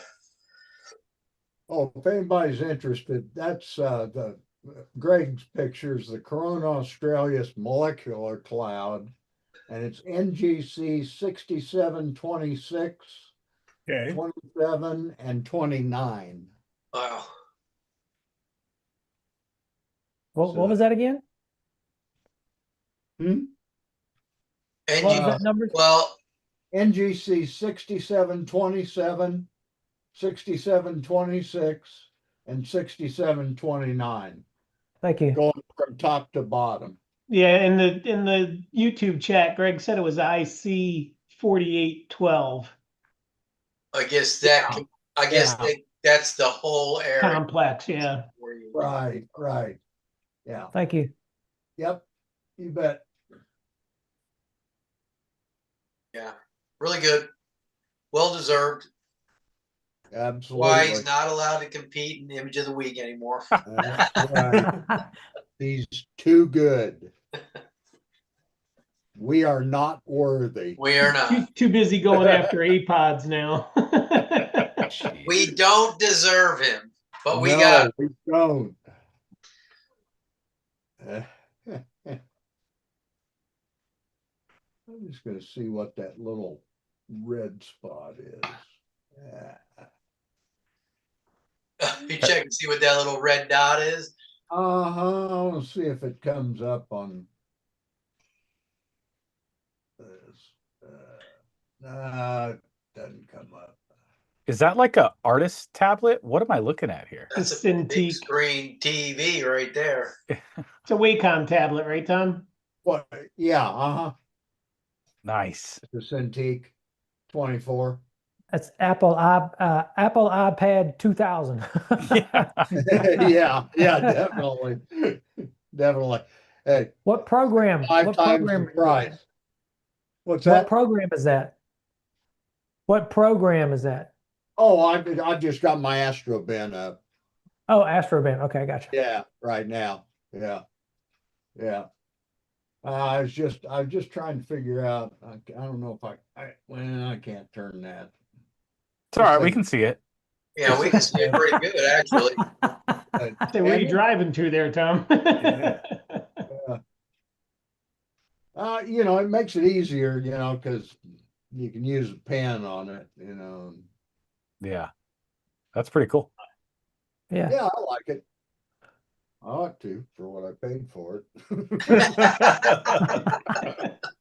Oh, if anybody's interested, that's the Greg's pictures, the Corona Australis molecular cloud, and it's NGC 6726, Okay. 27, and 29. Wow. What was that again? And What was you, that number? well, NGC 6727, 6726, and 6729, Thank you. going from top to bottom. Yeah, in the YouTube chat, Greg said it was IC 4812 I guess that's the whole area. complex. Yeah. Where you Right. Yeah. Thank you. Yep. You bet. Yeah. Really good. Well deserved. Absolutely. Why he's not allowed to compete in Image of the Week anymore. That's right. He's too good. We are not worthy. We are not. Too busy going after APODs now. We don't deserve him, but we No, got. we don't. I'm just gonna see what that little red spot is. You check and see what that little red dot is. Uh-huh. I want to see if it comes up on this. It doesn't come up. Is that like a artist tablet? What am I looking at here? That's It's a big Cintiq. screen TV right there. It's a Wacom tablet, right, Tom? What? Yeah, uh-huh. Nice. It's a Cintiq 24. That's Apple iPad 2000. Yeah. Yeah, definitely. Definitely. Hey, What program? five What times program the is price. that? What's What that? program is that? What program is that? Oh, I just got my Astro bin up. Oh, Astroband. Okay, gotcha. Yeah, right now. Yeah. Yeah. I was just trying to figure out. I don't know if well, I can't turn that. It's all right. We can see it. Yeah, we can see it pretty good actually. Say, where are you driving to there, Tom? It makes it easier, because you can use a pen on it, Yeah. That's pretty cool. Yeah. Yeah, I like it. I ought to for what I paid for it.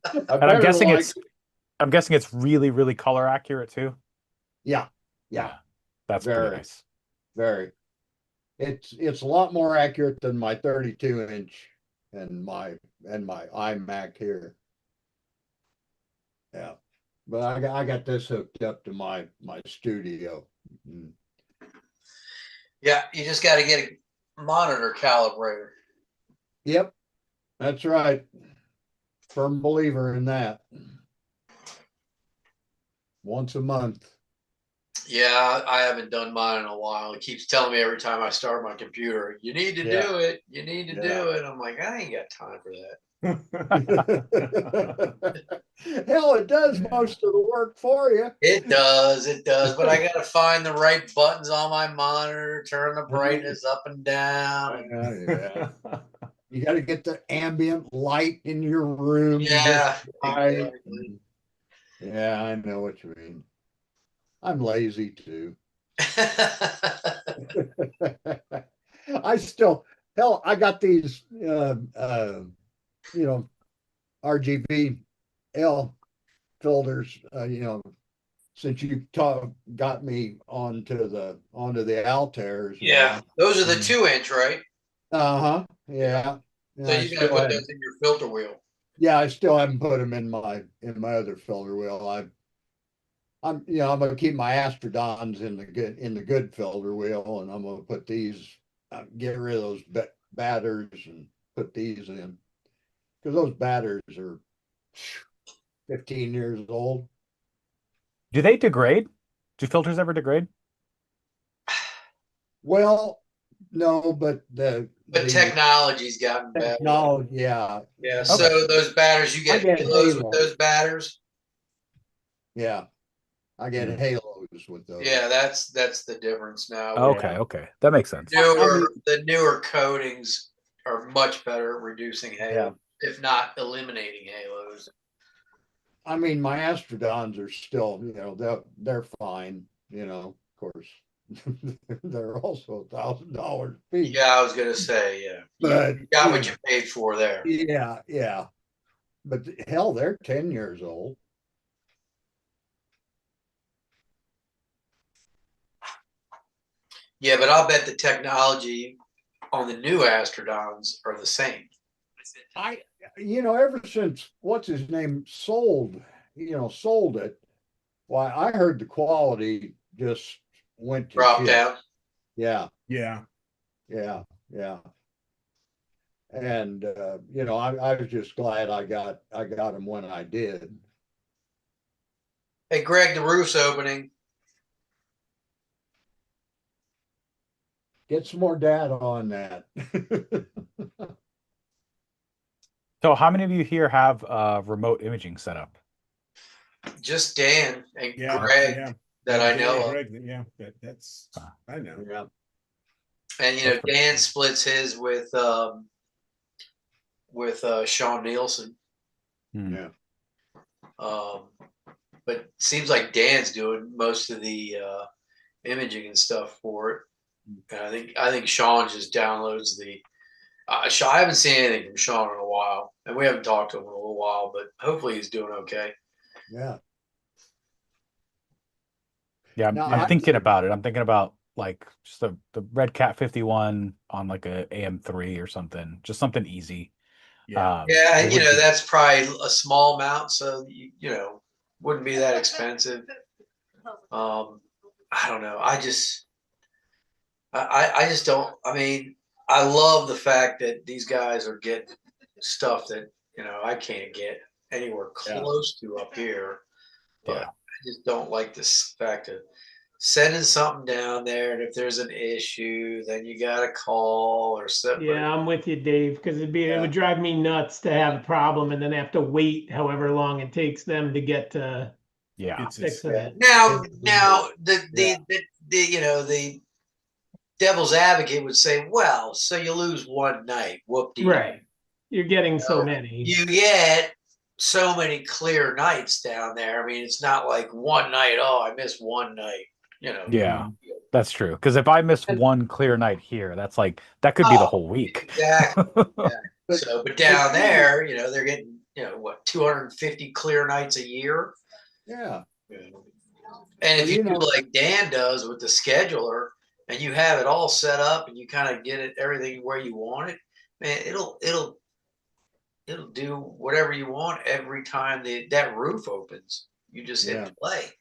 I And I'm better guessing like it's I'm guessing it's really, really color accurate too. Yeah. That's Very. pretty nice. Very. It's a lot more accurate than my 32-inch and my iMac here. Yeah. But I got this hooked up to my studio. Yeah, you just got to get a monitor calibrator. Yep. That's right. Firm believer in that. Once a month. Yeah, I haven't done mine in a while. It keeps telling me every time I start my computer, you need to do it. You need to do it. I'm like, I ain't got time for that. Hell, it does most of the work for you. It does, but I got to find the right buttons on my monitor, turn the brightness up and down. Yeah. You got to get the ambient light in your room. Yeah, right. exactly. Yeah, I know what you mean. I'm lazy too. I got these, RGB L filters, since you got me onto the Altairs. Yeah, those are the 2-inch, right? Uh-huh. Yeah. So you got to put those in your filter wheel. Yeah, I still haven't put them in my other filter wheel. I'm gonna keep my Astrodons in the good filter wheel, and I'm gonna put these, get rid of those batters and put these in, because those batters are 15 years old. Do they degrade? Do filters ever degrade? Well, no, but the technology's gotten better. technology, yeah. Yeah. So those batters, you get halos with those batters. Yeah, I get halos with those. Yeah, that's the difference now. Okay, that makes sense. The newer coatings are much better at reducing halos, if not eliminating halos. I mean, my Astrodons are still, they're fine, of course. They're also $1,000 feet. Yeah, I was gonna say, yeah. But you got what you paid for there. Yeah. But hell, they're 10 years old. Yeah, but I'll bet the technology on the new Astrodons are the same. Ever since what's his name sold it, why, I heard the quality just went to Drop shit. down. Yeah. And I was just glad I got them when I did. Hey, Greg, the roof's opening. Get some more data on that. So how many of you here have remote imaging set up? Just Dan and Yeah, Greg. yeah. that I know of. Greg, yeah, that's I know. Yeah. And you know, Dan splits his with Sean Nielsen. Yeah. But it seems like Dan's doing most of the imaging and stuff for it. And I think Sean just downloads the. I haven't seen anything from Sean in a while, and we haven't talked to him in a little while. But hopefully, he's doing okay. Yeah. Yeah, Now, I'm thinking about it. I'm thinking about like just the Red Cat 51 on like a AM3 or something, just something easy. Yeah. Yeah, it you would know, be- that's probably a small amount, so you know, wouldn't be that expensive. I don't know. I just don't. I mean, I love the fact that these guys are getting stuff that you know I can't get anywhere Yeah. close to up here. But Yeah. I just don't like this fact of sending something down there, and if there's an issue, then you got to call or something. Yeah, I'm with you, Dave, because it Yeah. would drive me nuts to have a problem and then have to wait however long it takes them to get to yeah. fixing it. Now Yeah. the you know the devil's advocate would say, well, so you lose one night, whoop-de. Right. You're getting so many. You get so many clear nights down there. I mean, it's not like one night. Oh, I missed one night. You know. Yeah. That's true. Because if I miss one clear night here, that could be the whole week. Exactly. Yeah. But- So, but down there, you know, they're getting, you know, what, 250 clear nights a year. Yeah. And if Well, you you do know- like Dan does with the scheduler, and you have it all set up, and you kind of get it everything where you want it, man, it'll do whatever you want every time that roof opens. You just Yeah. hit play,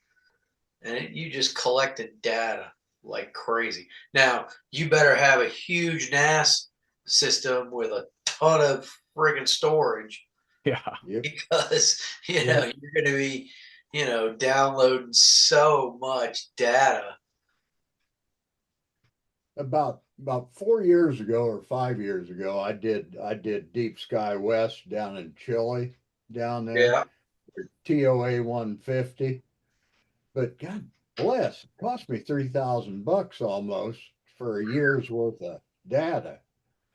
and you just collected data like crazy. Now you better have a huge NAS system with a ton of friggin' storage Yeah. Yep. because you Yeah. know you're going to be, you know, downloading so much data. About 4 years ago or 5 years ago, I did Deep Sky West down in Chile, down there. Yeah. TOA 150. But God bless, it cost me $3,000 almost for a year's worth of data.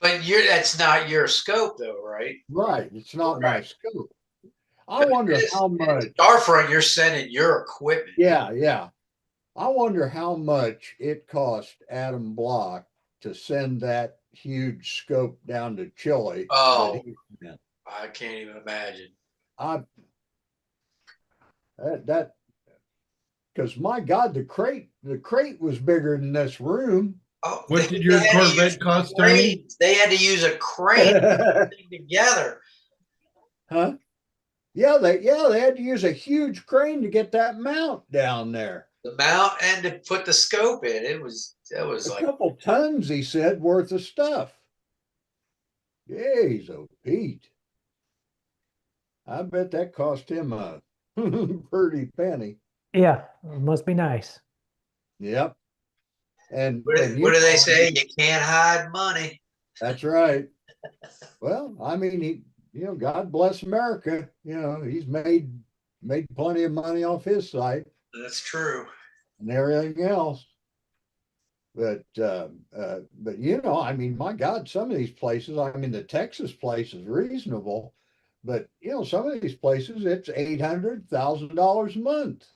But that's not your scope though, right? Right. It's not my Right. scope. I wonder how much. Starfront, you're sending your equipment. Yeah, yeah. I wonder how much it cost Adam Block to send that huge scope down to Chile. Oh. that he sent. I can't even imagine. That because my God, the crate was bigger than this room. Oh, What did your had to Corvette use cost, Tony? cranes. They had to use a crane to put the thing together. Huh? Yeah, they had to use a huge crane to get that mount down there. The mount and to put the scope in. That was A like couple tons, he said, worth of stuff. Jeez, oh Pete. I bet that cost him a pretty penny. Yeah, it must be nice. Yep. And what you do they know, say? You can't hide money. That's right. Well, I mean, God bless America. He's made plenty of money off his site That's true. and everything else. But I mean, my God, some of these places, I mean, the Texas place is reasonable, but some of these places, it's $800,000 a month.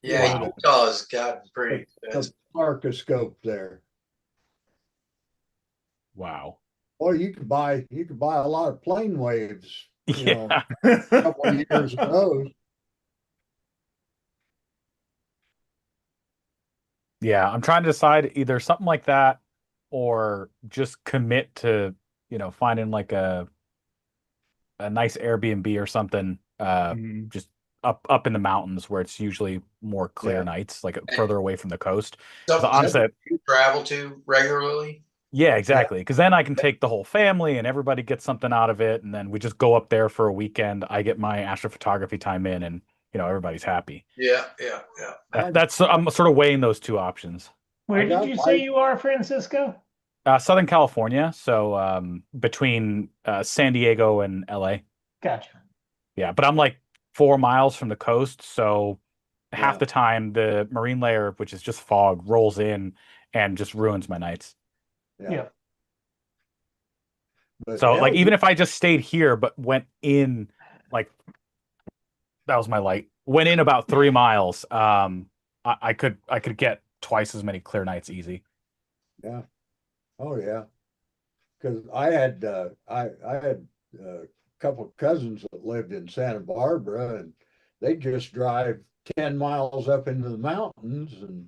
Yeah, Wow. Utah's gotten pretty A expensive. Arcoscope there. Wow. Or you could buy a lot of plane waves, Yeah. a couple of years of those. Yeah, I'm trying to decide either something like that or just commit to, finding like a nice Airbnb or something, Mhm. just up in the mountains where it's usually more clear Yeah. nights, like further away from the coast. 'Cause Something honestly, you travel to regularly. yeah, exactly. Because then I can take the whole family and everybody gets something out of it, and then we just go up there for a weekend. I get my astrophotography time in, and everybody's happy. Yeah. I'm sort of weighing those two options. Where did you say you are, Francisco? Southern California, so between San Diego and LA. Gotcha. Yeah, but I'm like 4 miles from the coast, so half the time the marine layer, which is just fog, rolls in and just ruins my nights. Yeah. But So hell, like even if I just stayed here but went in, like that was my light, went in about 3 miles, I could get twice as many clear nights easy. yeah, oh yeah, because I had a couple of cousins that lived in Santa Barbara, and they just drive 10 miles up into the mountains, and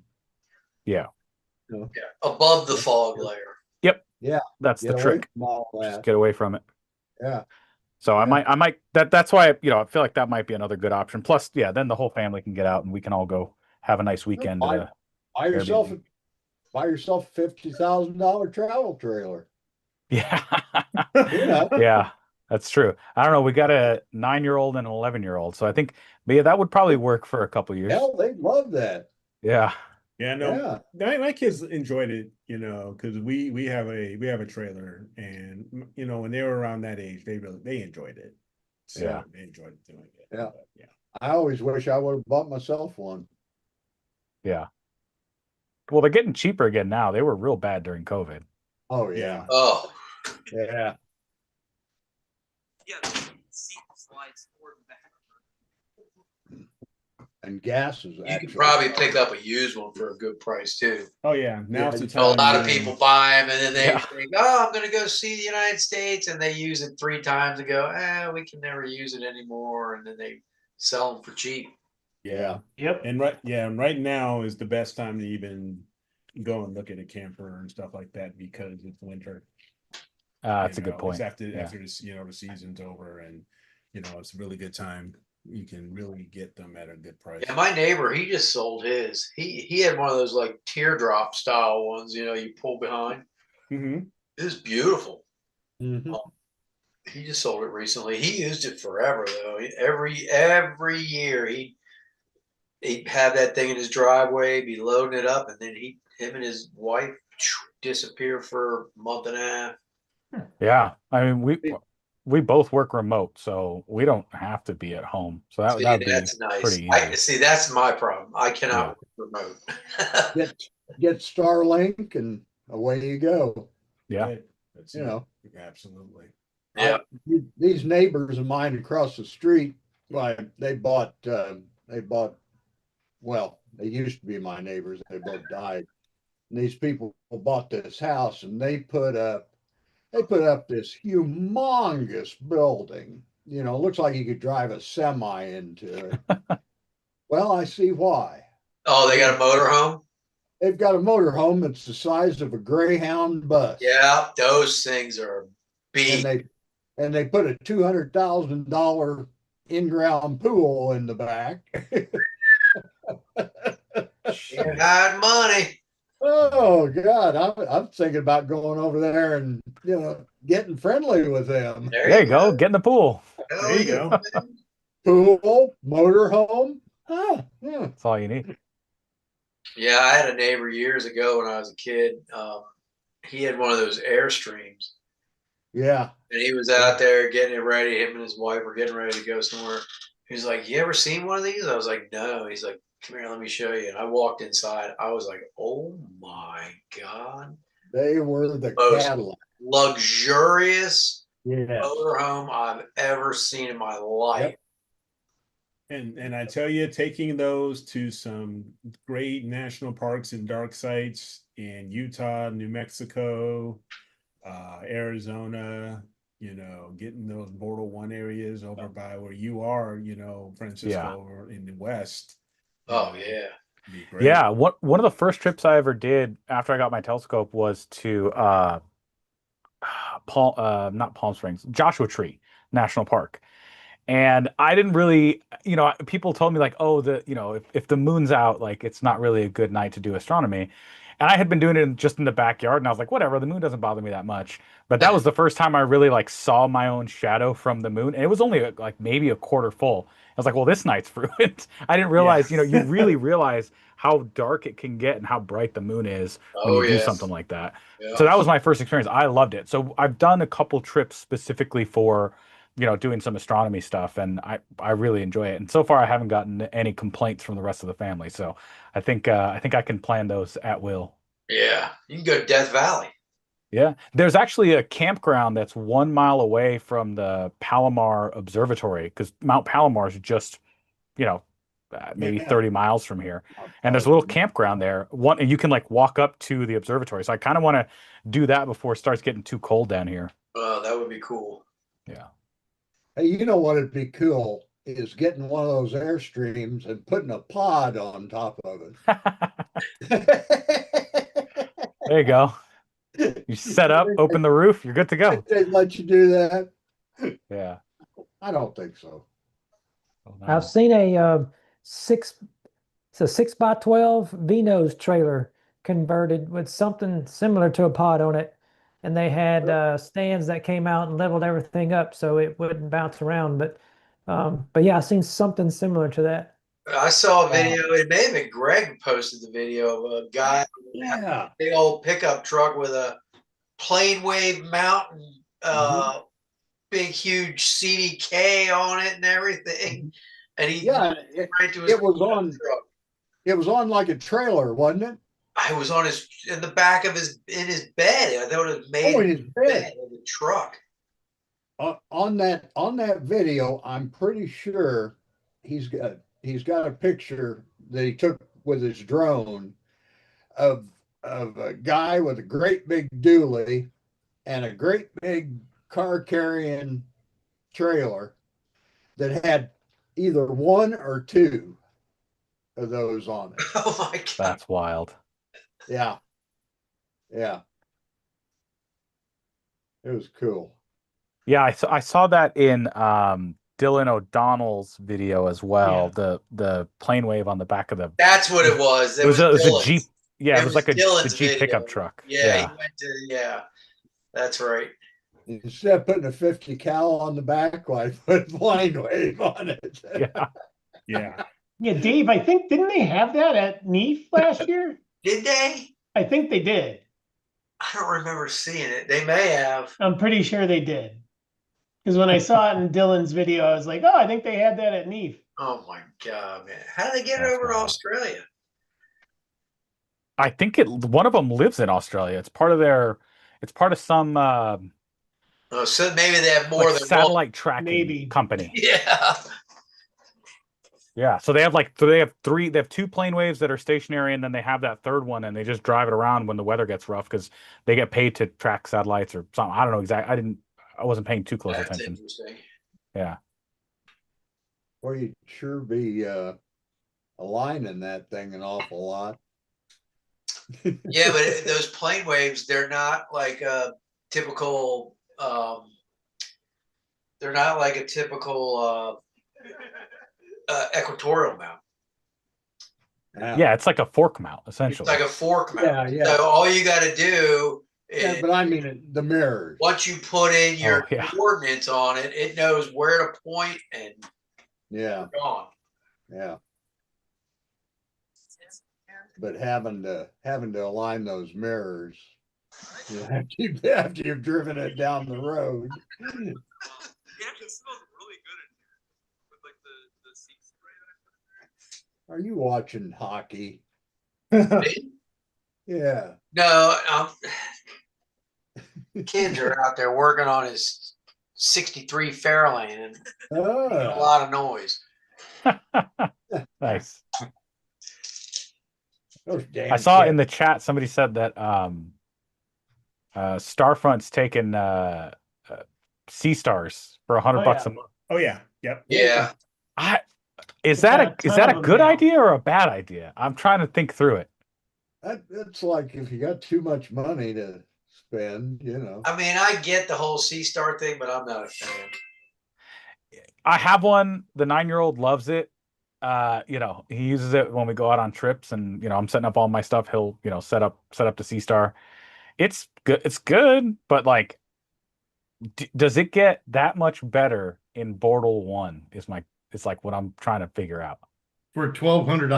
Yeah. you know, Above the fog layer. Yep. yeah, That's get the away trick. from all Just that. get away from it. Yeah, So Yeah. I might that's why, you know, I feel like that might be another good option. Plus, yeah, then the whole family can get out and we can all go have a nice weekend at buy, a buy yourself Airbnb. buy yourself a $50,000 travel trailer. Yeah. You know, Yeah, that's true. I don't know. We got a 9-year-old and an 11-year-old. So I think maybe that would probably work for a couple years. hell, they love that. Yeah. Yeah, no, Yeah, my kids enjoyed it, you know, because we have a trailer, and you know when they were around that age, they enjoyed it. So Yeah. they enjoyed doing it. Yeah. But, yeah. I always wish I would have bought myself one. Yeah. Well, they're getting cheaper again now. They were real bad during COVID. Oh yeah, Oh, yeah. And gas is you actually could probably pick up a used one for a good price too. Oh yeah, now's the A time. lot of you know. people buy them and then they Yeah. think, "Oh, I'm going to go see the United States," and they use it 3 times and go, we can never use it anymore," and then they sell them for cheap. Yeah. Yep. And right now is the best time to even go and look at a camper and stuff like that because it's winter. That's a You good know, point. it's after Yeah. this, you know, the season's over, and you know it's a really good time. You can really get them at a good price. Yeah, my neighbor, he just sold his. He had one of those like teardrop style ones, you know, you pull behind. Mm-hmm. It was beautiful. Mhm. He just sold it recently. He used it forever though. Every year he'd have that thing in his driveway, be loading it up, and then him and his wife disappear for a month and a half. Yeah. I mean, we both work remote, so we don't have to be at home. So that See, would be that's nice. pretty easy. See, that's my problem. I cannot work remote. Get Starlink and away you go. Yeah. That's You know, absolutely. Yeah. These neighbors of mine across the street, like they bought, well, they used to be my neighbors. They both died. And these people bought this house, and they put up this humongous building. You know, looks like you could drive a semi into it. Well, I see why. Oh, they got a motorhome? They've got a motorhome that's the size of a Greyhound bus. Yeah, those things are big. And they put a $200,000 in-ground pool in the back. You had money. Oh God, I'm thinking about going over there and getting friendly with them. There you go. Get in the pool. Hell There you yeah, go. man. Pool, motorhome. Oh, yeah. That's all you need. Yeah, I had a neighbor years ago when I was a kid. He had one of those Airstreams, Yeah. and he was out there getting it ready. Him and his wife were getting ready to go somewhere. He's like, "You ever seen one of these?" I was like, "No." He's like, "Come here, let me show you." And I walked inside. I was like, "Oh my God!" They were the Most Cadillac. luxurious Yes. motorhome I've ever seen in my life. And I tell you, taking those to some great national parks and dark sites in Utah, New Mexico, Arizona, you know, getting those Border One areas over by where you are, you know, Francisco, Yeah. over in the West. Oh yeah. Be great. Yeah, one of the first trips I ever did after I got my telescope was to not Palm Springs, Joshua Tree National Park. And I didn't really, you know, people told me like, oh, if the moon's out, like it's not really a good night to do astronomy. And I had been doing it just in the backyard, and I was like, whatever, the moon doesn't bother me that much. But that was the first time I really like saw my own shadow from the moon, and it was only like maybe a quarter full. I was like, well, this night's ruined. I didn't realize, you really realize how dark it can get and how bright the moon is when Oh you do yes. something like that. Yeah. So that was my first experience. I loved it. So I've done a couple trips specifically for doing some astronomy stuff, and I really enjoy it. And so far, I haven't gotten any complaints from the rest of the family. So I think I can plan those at will. Yeah, you can go to Death Valley. Yeah, there's actually a campground that's 1 mile away from the Palomar Observatory because Mount Palomar is just, maybe Yeah. 30 miles from here. And there's a little campground there. And you can like walk up to the observatory. So I kind of want to do that before it starts getting too cold down here. Oh, that would be cool. Yeah. Hey, you know what would be cool is getting one of those Airstreams and putting a pod on top of it. There you go. You set up, open the roof, you're good to go. They let you do that? Yeah. I don't think so. Oh, no. I've seen a it's a 6x12 V-nose trailer converted with something similar to a pod on it. And they had stands that came out and leveled everything up so it wouldn't bounce around. But yeah, I've seen something similar to that. I saw a video. It may have been Greg posted the video of a guy Yeah. big old pickup truck with a plane wave mountain, big huge CDK on it and everything. And he Yeah, right to his it was on truck. it was on like a trailer, wasn't it? I was on in the back of his bed. I thought it was made Oh, in in his his bed bed. of the truck. On that video, I'm pretty sure he's got a picture that he took with his drone of a guy with a great big dually and a great big car carrying trailer that had either one or two of those on it. Oh my god! That's wild. Yeah. Yeah. It was cool. Yeah, I saw that in Dylan O'Donnell's video as well. The plane wave on the back of the That's what it was. it was a Dylan's. Jeep. Yeah, it was like the Dylan's Jeep video. pickup truck. Yeah, he went to that's right. Instead of putting a 50 cal on the back, I put plane wave on it. Yeah. Yeah. Yeah, Dave, I think, didn't they have that at NEAF last year? Did they? I think they did. I don't remember seeing it. They may have. I'm pretty sure they did. Because when I saw it in Dylan's video, I was like, oh, I think they had that at NEAF. Oh my god, man! How did they get it That's over to wild. Australia? I think one of them lives in Australia. It's part of some Oh, so maybe they have more like than satellite tracking Maybe. company. one. Yeah. Yeah, so they have two plane waves that are stationary, and then they have that third one, and they just drive it around when the weather gets rough because they get paid to track satellites or something. I don't know exactly. I wasn't paying too close That's attention. interesting. Yeah. Well, you'd sure be aligning that thing an awful lot. Yeah, but those plane waves, they're not like a typical. They're not like a typical equatorial mount. Yeah, it's like a fork mount It's essentially. like a fork mount. Yeah, yeah. So all you got to do is, But I mean the mirrors. once you put in your yeah. coordinates on it, it knows where to point and Yeah, gone. yeah. But having to align those mirrors, after you've driven it down the road. It actually smells really good in here with like the seat spray that I put in there. Are you watching hockey? Yeah. No, kids are out there working on his 63 Fairlane and a Oh, lot of noise. Nice. those damn I saw kids. in the chat somebody said that Starfront's taking Sea Stars for $100 a month. Oh yeah. Yep. Yeah. Is Got a that ton a of them good now. idea or a bad idea? I'm trying to think through it. That's like if you got too much money to spend, I mean, I get the whole Sea Star thing, but I'm not a fan. I have one. The 9-year-old loves it. He uses it when we go out on trips, and I'm setting up all my stuff. He'll set up the Sea Star. It's good. It's good, but like, does it get that much better in Bortle 1? It's like what I'm trying to figure out. For $1,200.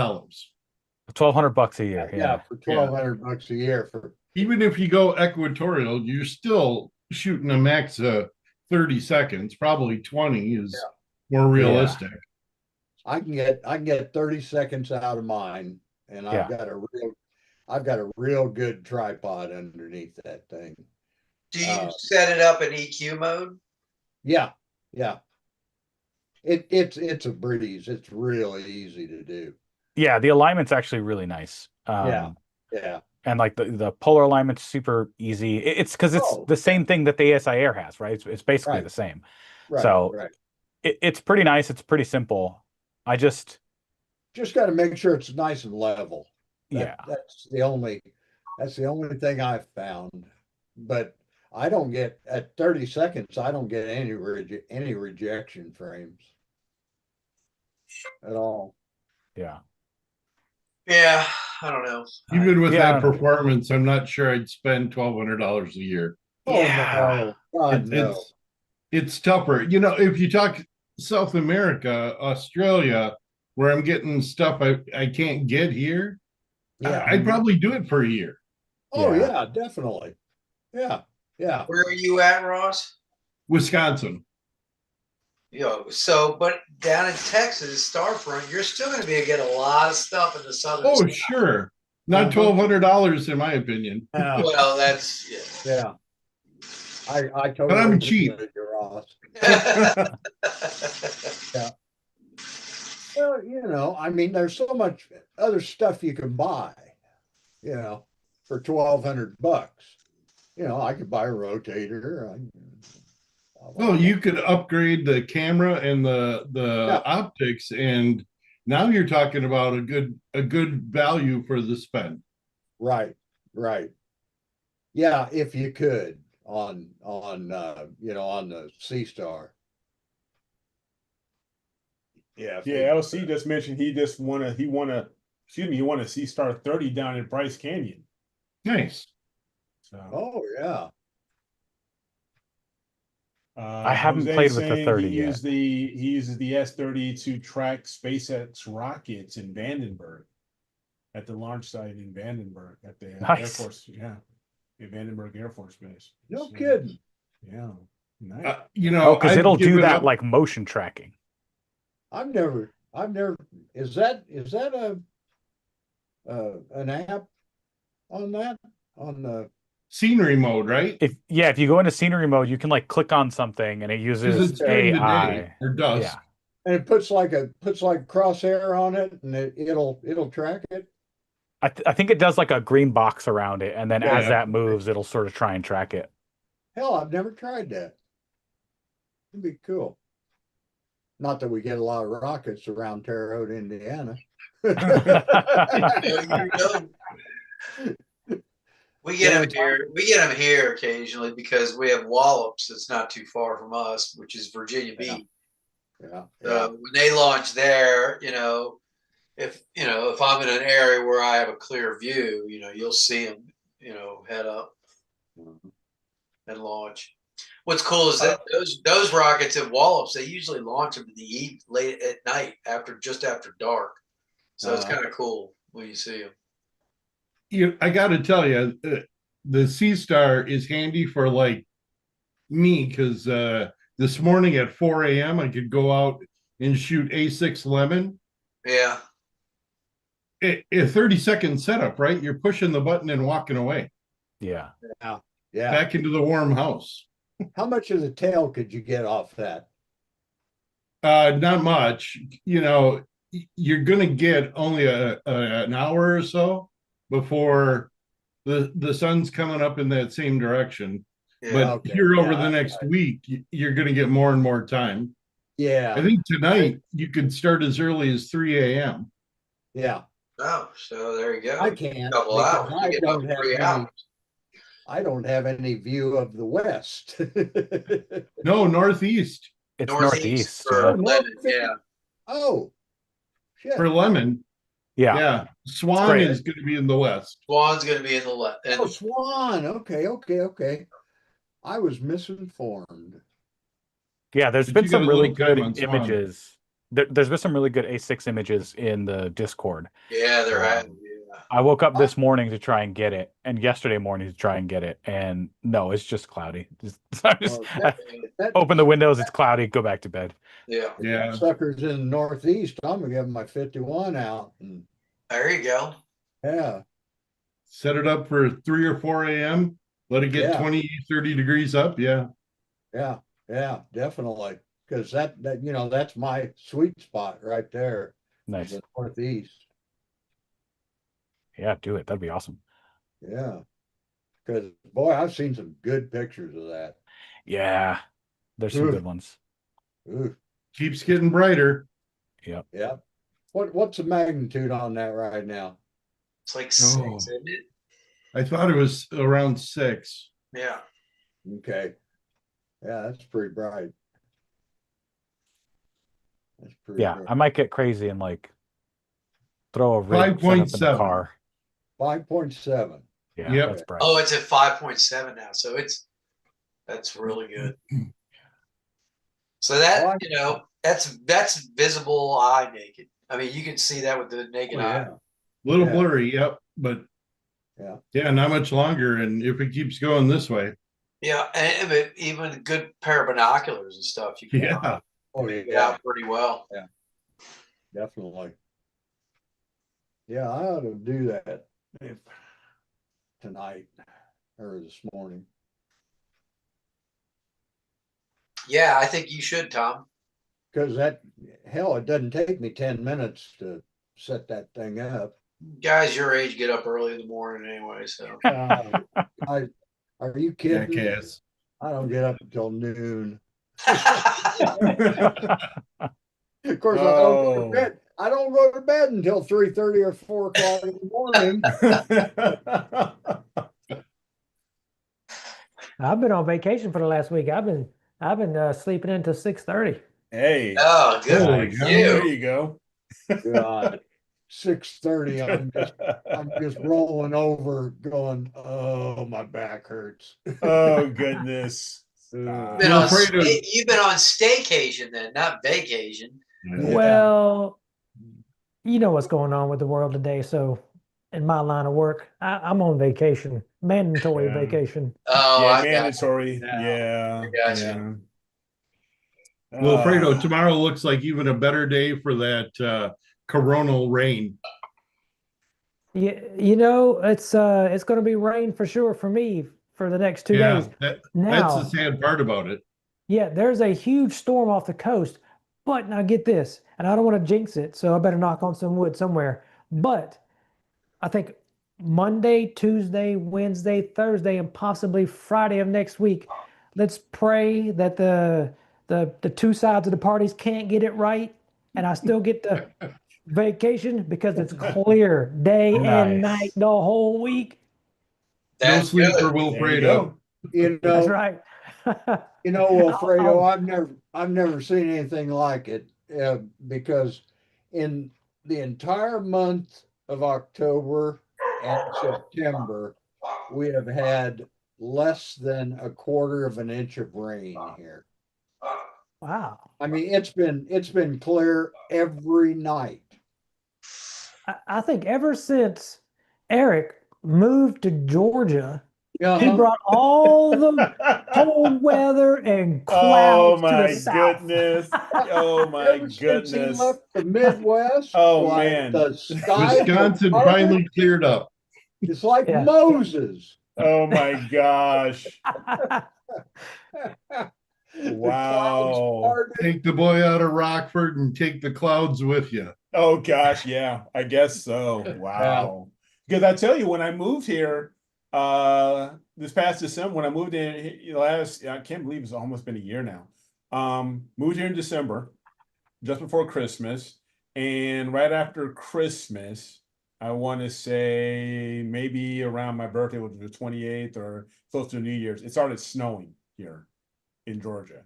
$1,200 a year. yeah, for $1,200 a year for Even if you go equatorial, you're still shooting a max of 30 seconds. Probably 20 is more realistic. I can get 30 seconds out of mine, and Yeah. I've got a real good tripod underneath that thing. Do you set it up in EQ mode? Yeah, yeah. It's a breeze. It's really easy to do. Yeah, the alignment's actually really nice. Yeah, yeah. And like the polar alignment's super easy. It's because it's the same thing that the ASI Air has, right? It's basically the same. Right, So right. it's pretty nice. It's pretty simple. I just got to make sure it's nice and level. Yeah. That's the only thing I've found. But I don't get at 30 seconds, I don't get any rejection frames at all. Yeah. Yeah, I don't know. Even with Yeah. that performance, I'm not sure I'd spend $1,200 a year. Yeah. Oh, no. God, no. It's tougher. You know, if you talk South America, Australia, where I'm getting stuff I can't get here, Yeah. I'd probably do it for a year. Oh, Yeah. yeah, definitely. Yeah. Yeah. Where are you at, Ross? Wisconsin. So, but down in Texas, Starfront, you're still going to be able to get a lot of stuff in the southern. Oh, South. sure. Not $1,200 in my opinion. Well, that's yeah. I totally But I'm agree cheap. with you, Ross. yeah. Well, you know, I mean, there's so much other stuff you can buy, you know, for $1,200. You know, I could buy a rotator. Well, you could upgrade the camera and the optics, and now you're talking about a good value for the spend. Right, right. Yeah, if you could on you know, on the C Star. Yeah. Yeah, LC just mentioned he won a C Star 30 down in Bryce Canyon. Nice. So Oh yeah. I haven't Jose's played with the saying 30 he yet. uses the S30 to track SpaceX rockets in Vandenberg, at the launch site in Vandenberg at the Air Nice. Force. Yeah, in Vandenberg Air Force Base. No So, kidding. Yeah, nice. You know, because I've it'll do given that up- like motion tracking. I've never, is that an app on that? On the, scenery mode, right? If you go into scenery mode, you can like click on something and it Because uses it's during the day AI. or dusk. Yeah. and it puts like a crosshair on it, and it'll track it. I think it does like a green box around it, and then as Yeah. that moves, it'll sort of try and track it. Hell, I've never tried that. It'd be cool. Not that we get a lot of rockets around Terre Haute, Indiana. We get them here. We get them here occasionally because we have Wallops that's not too far from us, which is Virginia Beach. Yeah. When they launch there, if I'm in an area where I have a clear view, you'll see them, head up and launch. What's cool is that those rockets at Wallops, they usually launch them late at night just after dark. So it's kind of cool when you see them. I got to tell you, the Sea Star is handy for like me because this morning at 4 a.m. I could go out and shoot A6 Lemon. Yeah. A 30-second setup, right? You're pushing the button and walking away. Yeah. Yeah. Back into the warm house. How much of the tail could you get off that? Not much. You're going to get only an hour or so before the sun's coming up in that same direction. Yeah. But here over the next week, you're going to get more and more time. Yeah. I think tonight you could start as early as 3 a.m. Yeah. Oh, so there you go. I can't. Couple because hours. You get up 3 hours. I don't have any view of the west. No, northeast It's Northeast northeast. for Yeah. Lemon, yeah. Oh, shit. for Lemon. Yeah. Yeah. Swan great. is going to be in the west. Swan's going to be in the left. Oh, Swan. Okay. I was misinformed. Yeah, there's But been you got some a really little time good on Swan. images. There's been some really good A6 images in the Discord. Yeah, there have. I woke up this morning to try and get it, and yesterday morning to try and get it, and no, it's just cloudy. I That, open the windows, it's cloudy, go back to bed. Yeah, Yeah. suckers in the Northeast, I'm gonna give them my 51 out. And there you go. yeah, Set it up for 3 or 4 a.m. Let it get Yeah. 20, 30 degrees up. Yeah. yeah, definitely. Because that that's my sweet spot right there. Nice. The Northeast. Yeah, do it. That'd be awesome. Yeah. Because boy, I've seen some good pictures of that. Yeah, there's some Oof. good ones. Ooh, Keeps getting brighter. Yep. yeah. What's the magnitude on that right now? It's like 6, isn't it? I thought it was around 6. Yeah. Okay. Yeah, that's pretty bright. That's pretty Yeah, bright. I might get crazy and like throw a rig setup in the 5.7. car. 5.7. Yeah, Yep. that's bright. Oh, it's at 5.7 now, so that's really good. So that that's visible eye naked. I mean, you can see that with the naked eye. Yeah. Little Yeah. blurry, yep. But Yeah. not much longer. And if it keeps going this way, Yeah, and even a good pair of binoculars and stuff, you can yeah. Oh make it yeah. out pretty well. Definitely. Yeah, I ought to do that tonight or this morning. Yeah, I think you should, Tom. Because it doesn't take me 10 minutes to set that thing up. Guys your age get up early in the morning anyway, so Are you kidding? Jackass. I don't get up until noon. yeah, Of course, I don't go to bed. I don't go to bed until 3:30 or 4 o'clock in the morning. I've been on vacation for the last week. I've been sleeping until 6:30. Hey, oh, good Holy for cow. there you. you go. God, 6:30. I'm just rolling over, going, oh, my back hurts. Oh goodness. Uh, Been Well, on Fredo- you've been on staycation then, not vacation. Yeah. Well, you know what's going on with the world today. So, in my line of work, I'm on vacation, mandatory Yeah. vacation. Oh, Yeah, I got mandatory. Yeah. Yeah. I got Yeah. Well, Fredo, Ah. tomorrow looks like even a better day for that coronal rain. Yeah, it's going to be rain for sure for me for the next 2 days. That's the Now, sad part about it. yeah, there's a huge storm off the coast, but now get this, and I don't want to jinx it, so I better knock on some wood somewhere. But I think Monday, Tuesday, Wednesday, Thursday, and possibly Friday of next week, let's pray that the two sides of the parties can't get it right, and I still get the vacation because it's clear day and Nice. night the whole week. No That's sleep good. for There you Wilfredo. go. That's know, right. Alfredo, I'll- I've never seen anything like it because in the entire month of October and September, we have had less than a quarter of an inch of rain here. Wow. I mean, it's been clear every night. I think ever since Eric moved to Georgia, he Uh-huh. brought all the cold weather and Oh clouds to the my south. goodness. Oh my Ever since he goodness. left the Midwest, Oh, like man. the skies were Wisconsin covered. finally cleared up. It's like Yeah. Moses. Oh my gosh. The Wow. clouds parted. Take the boy out of Rockford and take the clouds with you. Oh gosh, yeah, I guess so. Wow. Because I tell you, when I moved here, this past December, when I moved in I can't believe it's almost been a year now. Moved here in December, just before Christmas, and right after Christmas, I want to say maybe around my birthday, which was the 28th or close to New Year's, it started snowing here in Georgia.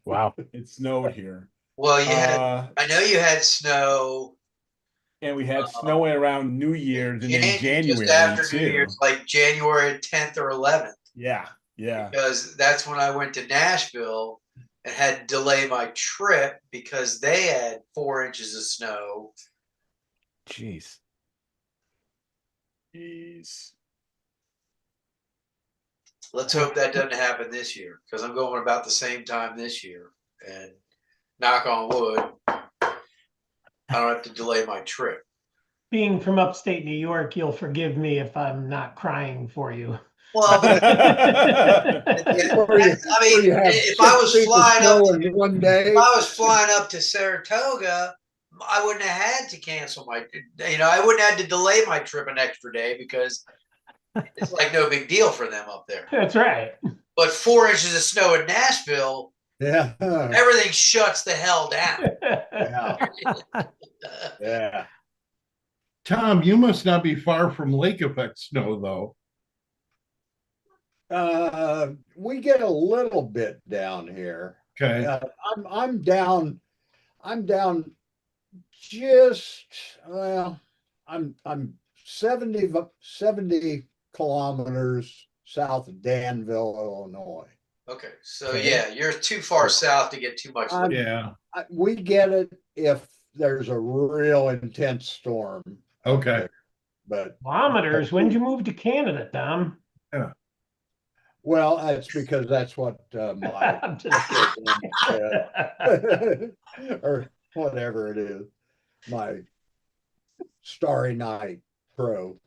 Wow. It snowed here. Well, I know you had snow. And we had snowing around New Year's and then January just after too. New Year's, like January 10th or 11th. Yeah, yeah. Because that's when I went to Nashville and had to delay my trip because they had 4 inches of snow. Jeez. Jeez. Let's hope that doesn't happen this year, because I'm going about the same time this year. And knock on wood, I don't have to delay my trip. Being from upstate New York, you'll forgive me if I'm not crying for you. Well, Where you, I mean, where you have if I was 6 feet of flying up, snow in one day. if I was flying up to Saratoga, I wouldn't have had to cancel my, I wouldn't have had to delay my trip an extra day because it's like no big deal for them up there. That's right. But 4 inches of snow in Nashville, Yeah. everything shuts the hell down. Yeah. Yeah. Tom, you must not be far from lake effect snow, though. We get a little bit down here. Okay. I'm down just, well, I'm 70 kilometers south of Danville, Illinois. Okay, so Okay. yeah, you're too far south to get too much. Yeah. We get it if there's a real intense storm. Okay. But Kilometers. When did you move to Canada, Tom? well, that's because that's what my I'm just kidding. or whatever it is, my Starry Night Pro.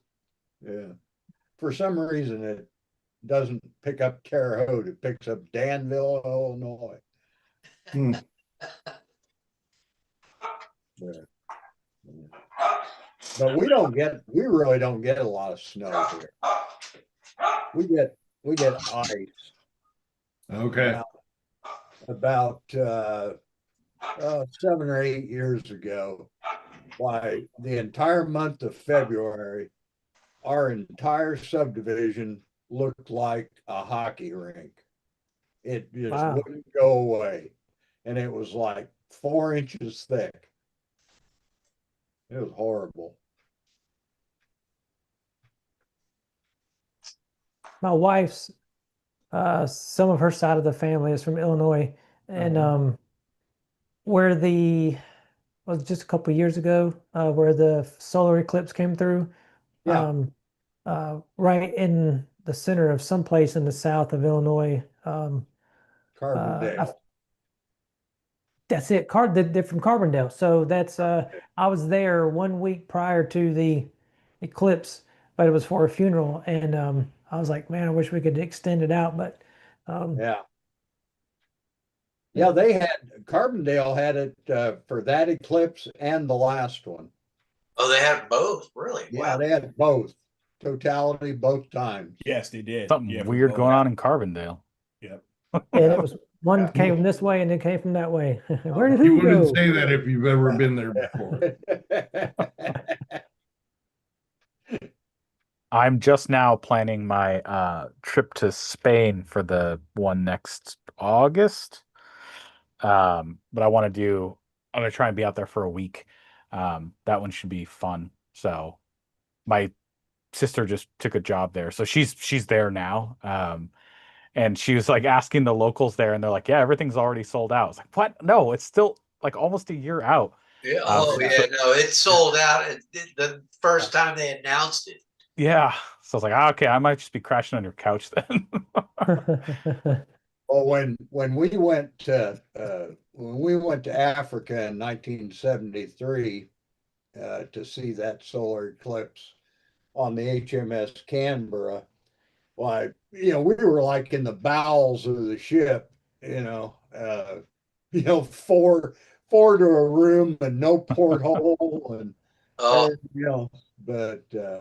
Yeah. For some reason, it doesn't pick up Terre Haute. It picks up Danville, Illinois. Hmm. Yeah. But we really don't get a lot of snow here. We get ice. Okay. About 7 or 8 years ago, why the entire month of February, our entire subdivision looked like a hockey rink. It just Wow. wouldn't go away. And it was like 4 inches thick. It was horrible. My wife's some of her side of the family is from Illinois, and where the was just a couple of years ago, where the solar eclipse came through, Yeah. right in the center of some place in the south of Illinois. Carbondale. That's it. They're from Carbondale. So that's I was there 1 week prior to the eclipse, but it was for a funeral, and I was like, man, I wish we could extend it out, but Yeah. Yeah, Carbondale had it for that eclipse and the last one. Oh, they have both, really? Yeah, Wow. they had both. Totality both times. Yes, they did. Something Yeah, for weird both. going on in Carbondale. Yep. and it was one Yeah. came from this way and it came from that way. Where did You who wouldn't go? say that if you've ever been there before. I'm just now planning my trip to Spain for the one next August. But I'm gonna try and be out there for a week. That one should be fun. So my sister just took a job there. So she's there now. And she was like asking the locals there, and they're like, yeah, everything's already sold out. It's like, what? No, it's still like almost a year out. Yeah. Oh, yeah. No, it sold out the first time they announced it. Yeah. So I was like, okay, I might just be crashing on your couch then. Well, when we went to Africa in 1973 to see that solar eclipse on the HMS Canberra, why, we were like in the bowels of the ship, four to a room and no porthole and Oh, but yeah,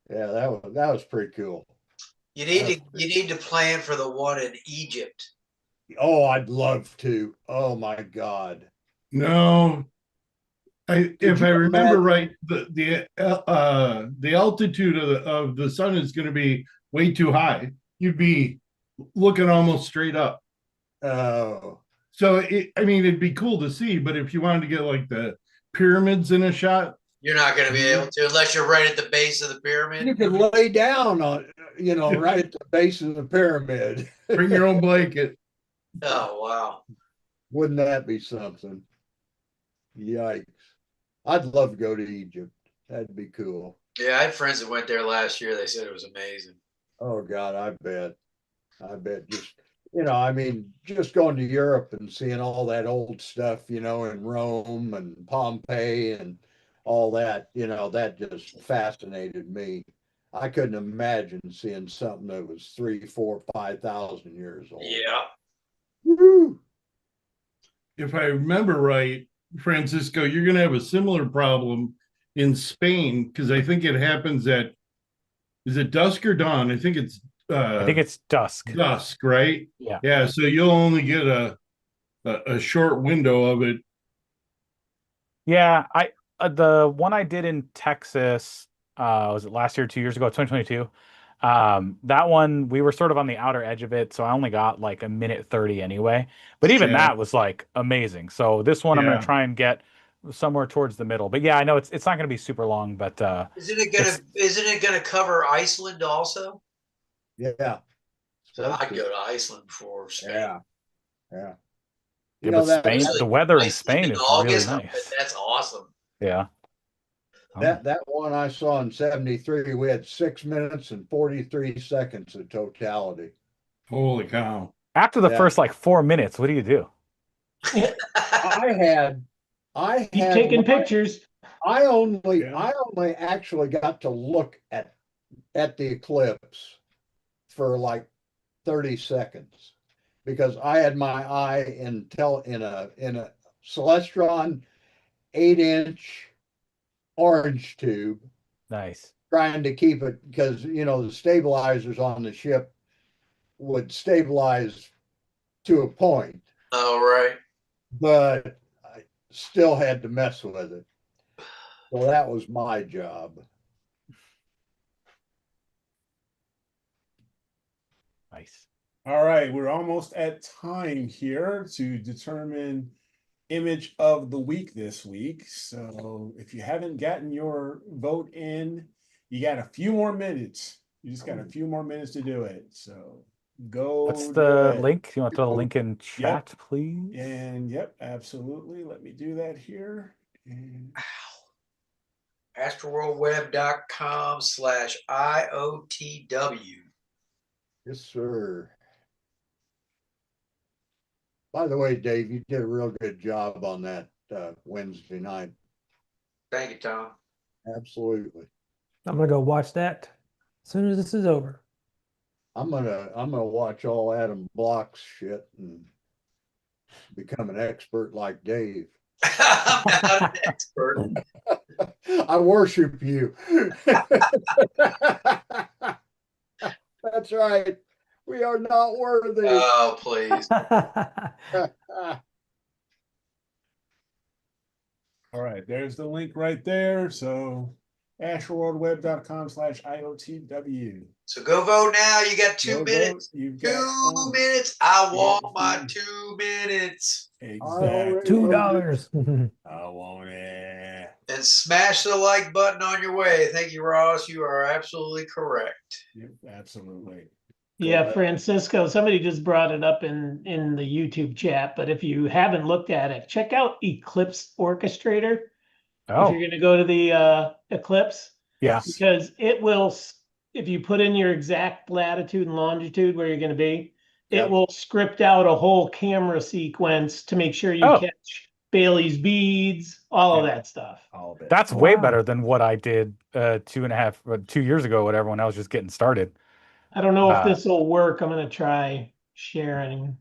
that was pretty cool. you need to plan for the one in Egypt. Oh, I'd love to. Oh my God. No, if I you remember imagine- right, the altitude of the sun is going to be way too high. You'd be looking almost straight up. Oh, So it'd be cool to see, but if you wanted to get like the pyramids in a shot, You're not going to be able to unless you're right at the base of the you pyramid. could lay down on, right at the base of the pyramid. bring your own blanket. Oh, wow. Wouldn't that be something? Yikes. I'd love to go to Egypt. That'd be cool. Yeah, I had friends that went there last year. They said it was amazing. Oh God, I bet. I bet just, I mean, just going to Europe and seeing all that old stuff, in Rome and Pompeii and all that, that just fascinated me. I couldn't imagine seeing something that was 3, 4, 5,000 years old. Yeah. Woo! If I remember right, Francisco, you're going to have a similar problem in Spain because I think it happens at, is it dusk or dawn? I think it's I think it's dusk. dusk, right? Yeah. Yeah, so you'll only get a short window of it. Yeah, I the one I did in Texas, was it last year, 2 years ago, 2022? That one we were sort of on the outer edge of it, so I only got like a minute 30 anyway. But even Yeah. that was like amazing. So this one I'm Yeah. gonna try and get somewhere towards the middle. But yeah, I know it's not gonna be super long, but Isn't it gonna cover Iceland also? Yeah. So I'd go to Iceland before Spain. Yeah. Yeah. yeah, but that, Spain, Especially the weather in Iceland Spain in is August, really I bet nice. that's awesome. Yeah. that one I saw in 73, we had 6 minutes and 43 seconds of totality. Holy cow. After the Yeah. first like 4 minutes, what do you do? I had Keep taking my- pictures. I only Yeah. I only actually got to look at the eclipse for like 30 seconds because I had my eye in a Celestron 8-inch orange tube Nice. trying to keep it because the stabilizers on the ship would stabilize to a point, Oh, right. but I still had to mess with it. So that was my job. Nice. All right, we're almost at time here to determine image of the week this week. So if you haven't gotten your vote in, you got a few more minutes. You just got a few more minutes to do it. So go. What's do the it. link? You want to throw the Go- link in chat, please? And yep, absolutely. Let me do that here. And Astroworldweb.com/IOTW. Yes, sir. By the way, Dave, you did a real good job on that Wednesday night. Thank you, Tom. Absolutely. I'm gonna go watch that as soon as this is over. I'm gonna watch all Adam Block's shit and become an expert like Dave. I'm not an expert. I worship you. That's right. We are not worthy. Oh, please. all right, there's the link right there. So astroworldweb.com/IOTW. So go vote now. You got 2 Go minutes. vote. You've 2 got minutes. I want Yeah. my 2 minutes. exactly. $2. I want it. And smash the like button on your way. Thank you, Ross. You are absolutely correct. Yep, absolutely. Yeah, Francisco, somebody just brought it up in the YouTube chat, but if you haven't looked at it, check out Eclipse Orchestrator. If Oh, you're going to go to the Eclipse, yeah. because it will, if you put in your exact latitude and longitude where you're going to be, Yep. it will script out a whole camera sequence to make sure you Oh. catch Bailey's beads, all of Yeah. that stuff. All of it. That's way Wow. better than what I did 2 years ago, whatever, when I was just getting started. I don't know if Uh, this will work. I'm going to try sharing.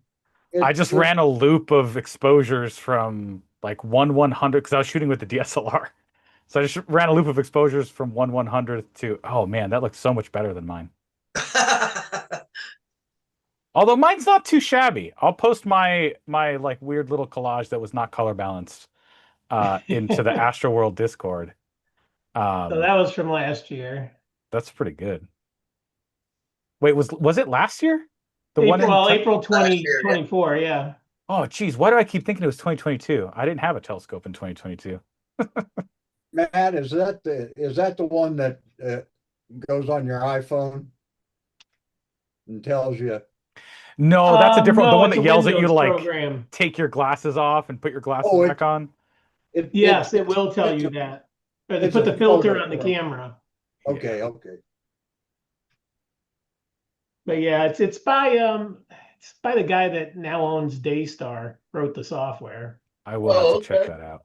I just ran a loop of exposures from like 1/100 because I was shooting with the DSLR. So I just ran a loop of exposures from 1/100th to, oh man, that looks so much better than mine. Although mine's not too shabby. I'll post my like weird little collage that was not color balanced into the Astroworld Discord. So that was from last year. That's pretty good. Wait, was it last year? The one in April Last year, yeah. 2024, yeah. Oh, geez, why do I keep thinking it was 2022? I didn't have a telescope in 2022. Matt, is that the one that goes on your iPhone and tells you? No, that's a different No, the one it's that a yells at you to Windows like program. take your glasses off and put your glasses Oh, back on. Yes, it will tell it's you a- that. Or they it's put a the filter photo on the program. camera. Okay, okay. But yeah, it's by the guy that now owns Daystar, wrote the software. I will have to Oh, check okay. that out.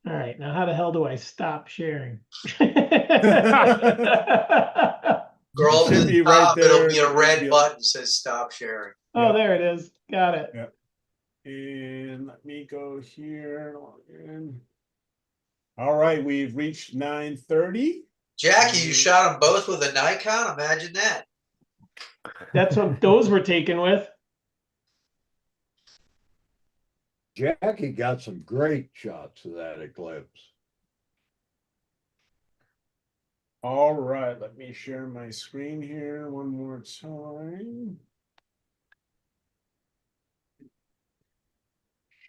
All right, now how the hell do I stop sharing? Scroll to Should the be right top, it'll there. be a There'll red be a- button that says stop sharing. Oh, there it is. Got it. Yeah. And let me go here. Log in. All right, we've reached 9:30. Jackie, you shot them both with a Nikon? Imagine that. That's what those were taken with. Jackie got some great shots of that eclipse. All right, let me share my screen here one more time.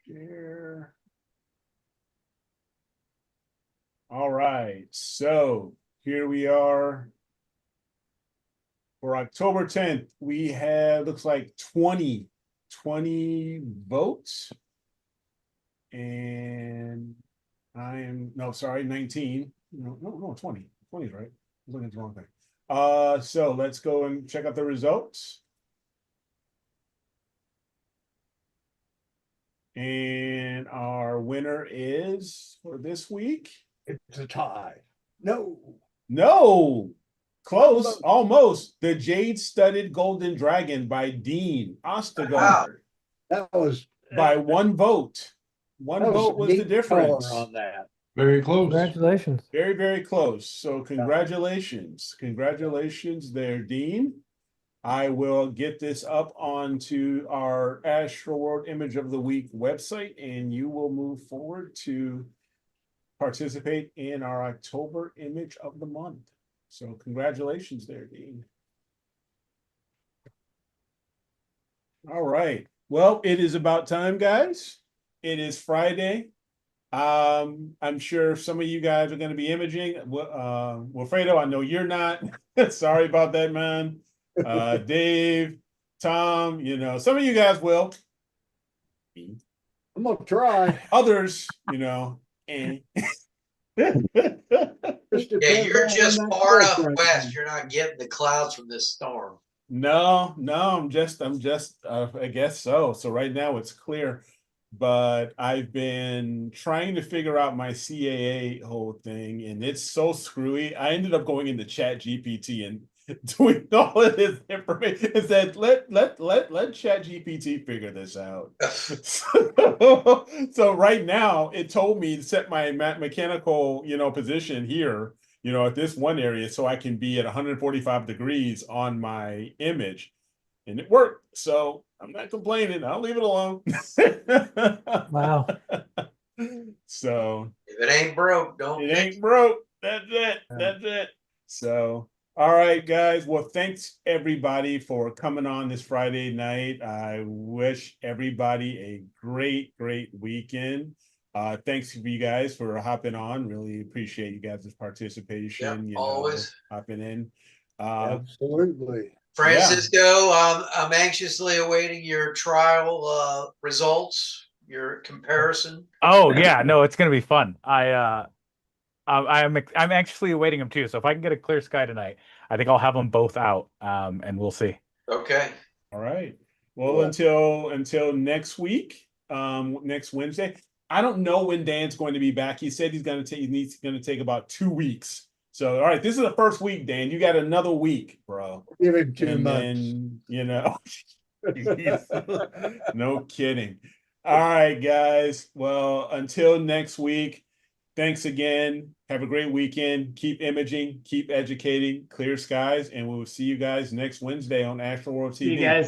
Share. All right, so here we are. For October 10th, we have, looks like 20 votes. And I am, no, sorry, 19. No, 20. 20 is right. I'm looking at the wrong thing. So let's go and check out the results. And our winner is for this week. It's a tie. No. No, close, almost. The Jade Studded Golden Dragon by Dean Ostergaard That was by one vote. One that was vote some was the neat color difference. on that. Very close. Congratulations. Very, very close. So congratulations. Congratulations there, Dean. I will get this up onto our Astroworld Image of the Week website, and you will move forward to participate in our October Image of the Month. So congratulations there, Dean. All right. Well, it is about time, guys. It is Friday. I'm sure some of you guys are going to be imaging. Wilfredo, I know you're not. Sorry about that, man. Dave, Tom, some of you guys will. I'm gonna try. Others, Yeah, Just depends you're on just when that far cold enough front west. comes. You're not getting the clouds from this storm. No, I'm just, I guess so. So right now it's clear, but I've been trying to figure out my CAA whole thing, and it's so screwy. I ended up going into Chat GPT and doing all of this information. It said, let Chat GPT figure this out. So right now it told me to set my mechanical, position here, at this one area, so I can be at 145 degrees on my image, and it worked. So I'm not complaining. I'll leave it alone. Wow. So If it ain't broke, don't it fix ain't broke. That's it. That's it. So, all right, guys. Well, thanks everybody for coming on this Friday night. I wish everybody a great, great weekend. Thanks for you guys for hopping on. Really appreciate you guys' participation. Yep, always. Hopping in. Absolutely. Francisco, I'm anxiously awaiting your trial results, your comparison. Oh yeah, no, it's gonna be fun. I'm anxiously awaiting them too. So if I can get a clear sky tonight, I think I'll have them both out, and we'll see. Okay. All right. Well, Cool. until next week, next Wednesday. I don't know when Dan's going to be back. He said he's going to take about 2 weeks. So, all right, this is the first week, Dan. You got another week, bro. Give him 2 And months. then, no kidding. All right, guys. Well, until next week, thanks again. Have a great weekend. Keep imaging, keep educating, clear skies, and we will see you guys next Wednesday on Astroworld TV. See you guys.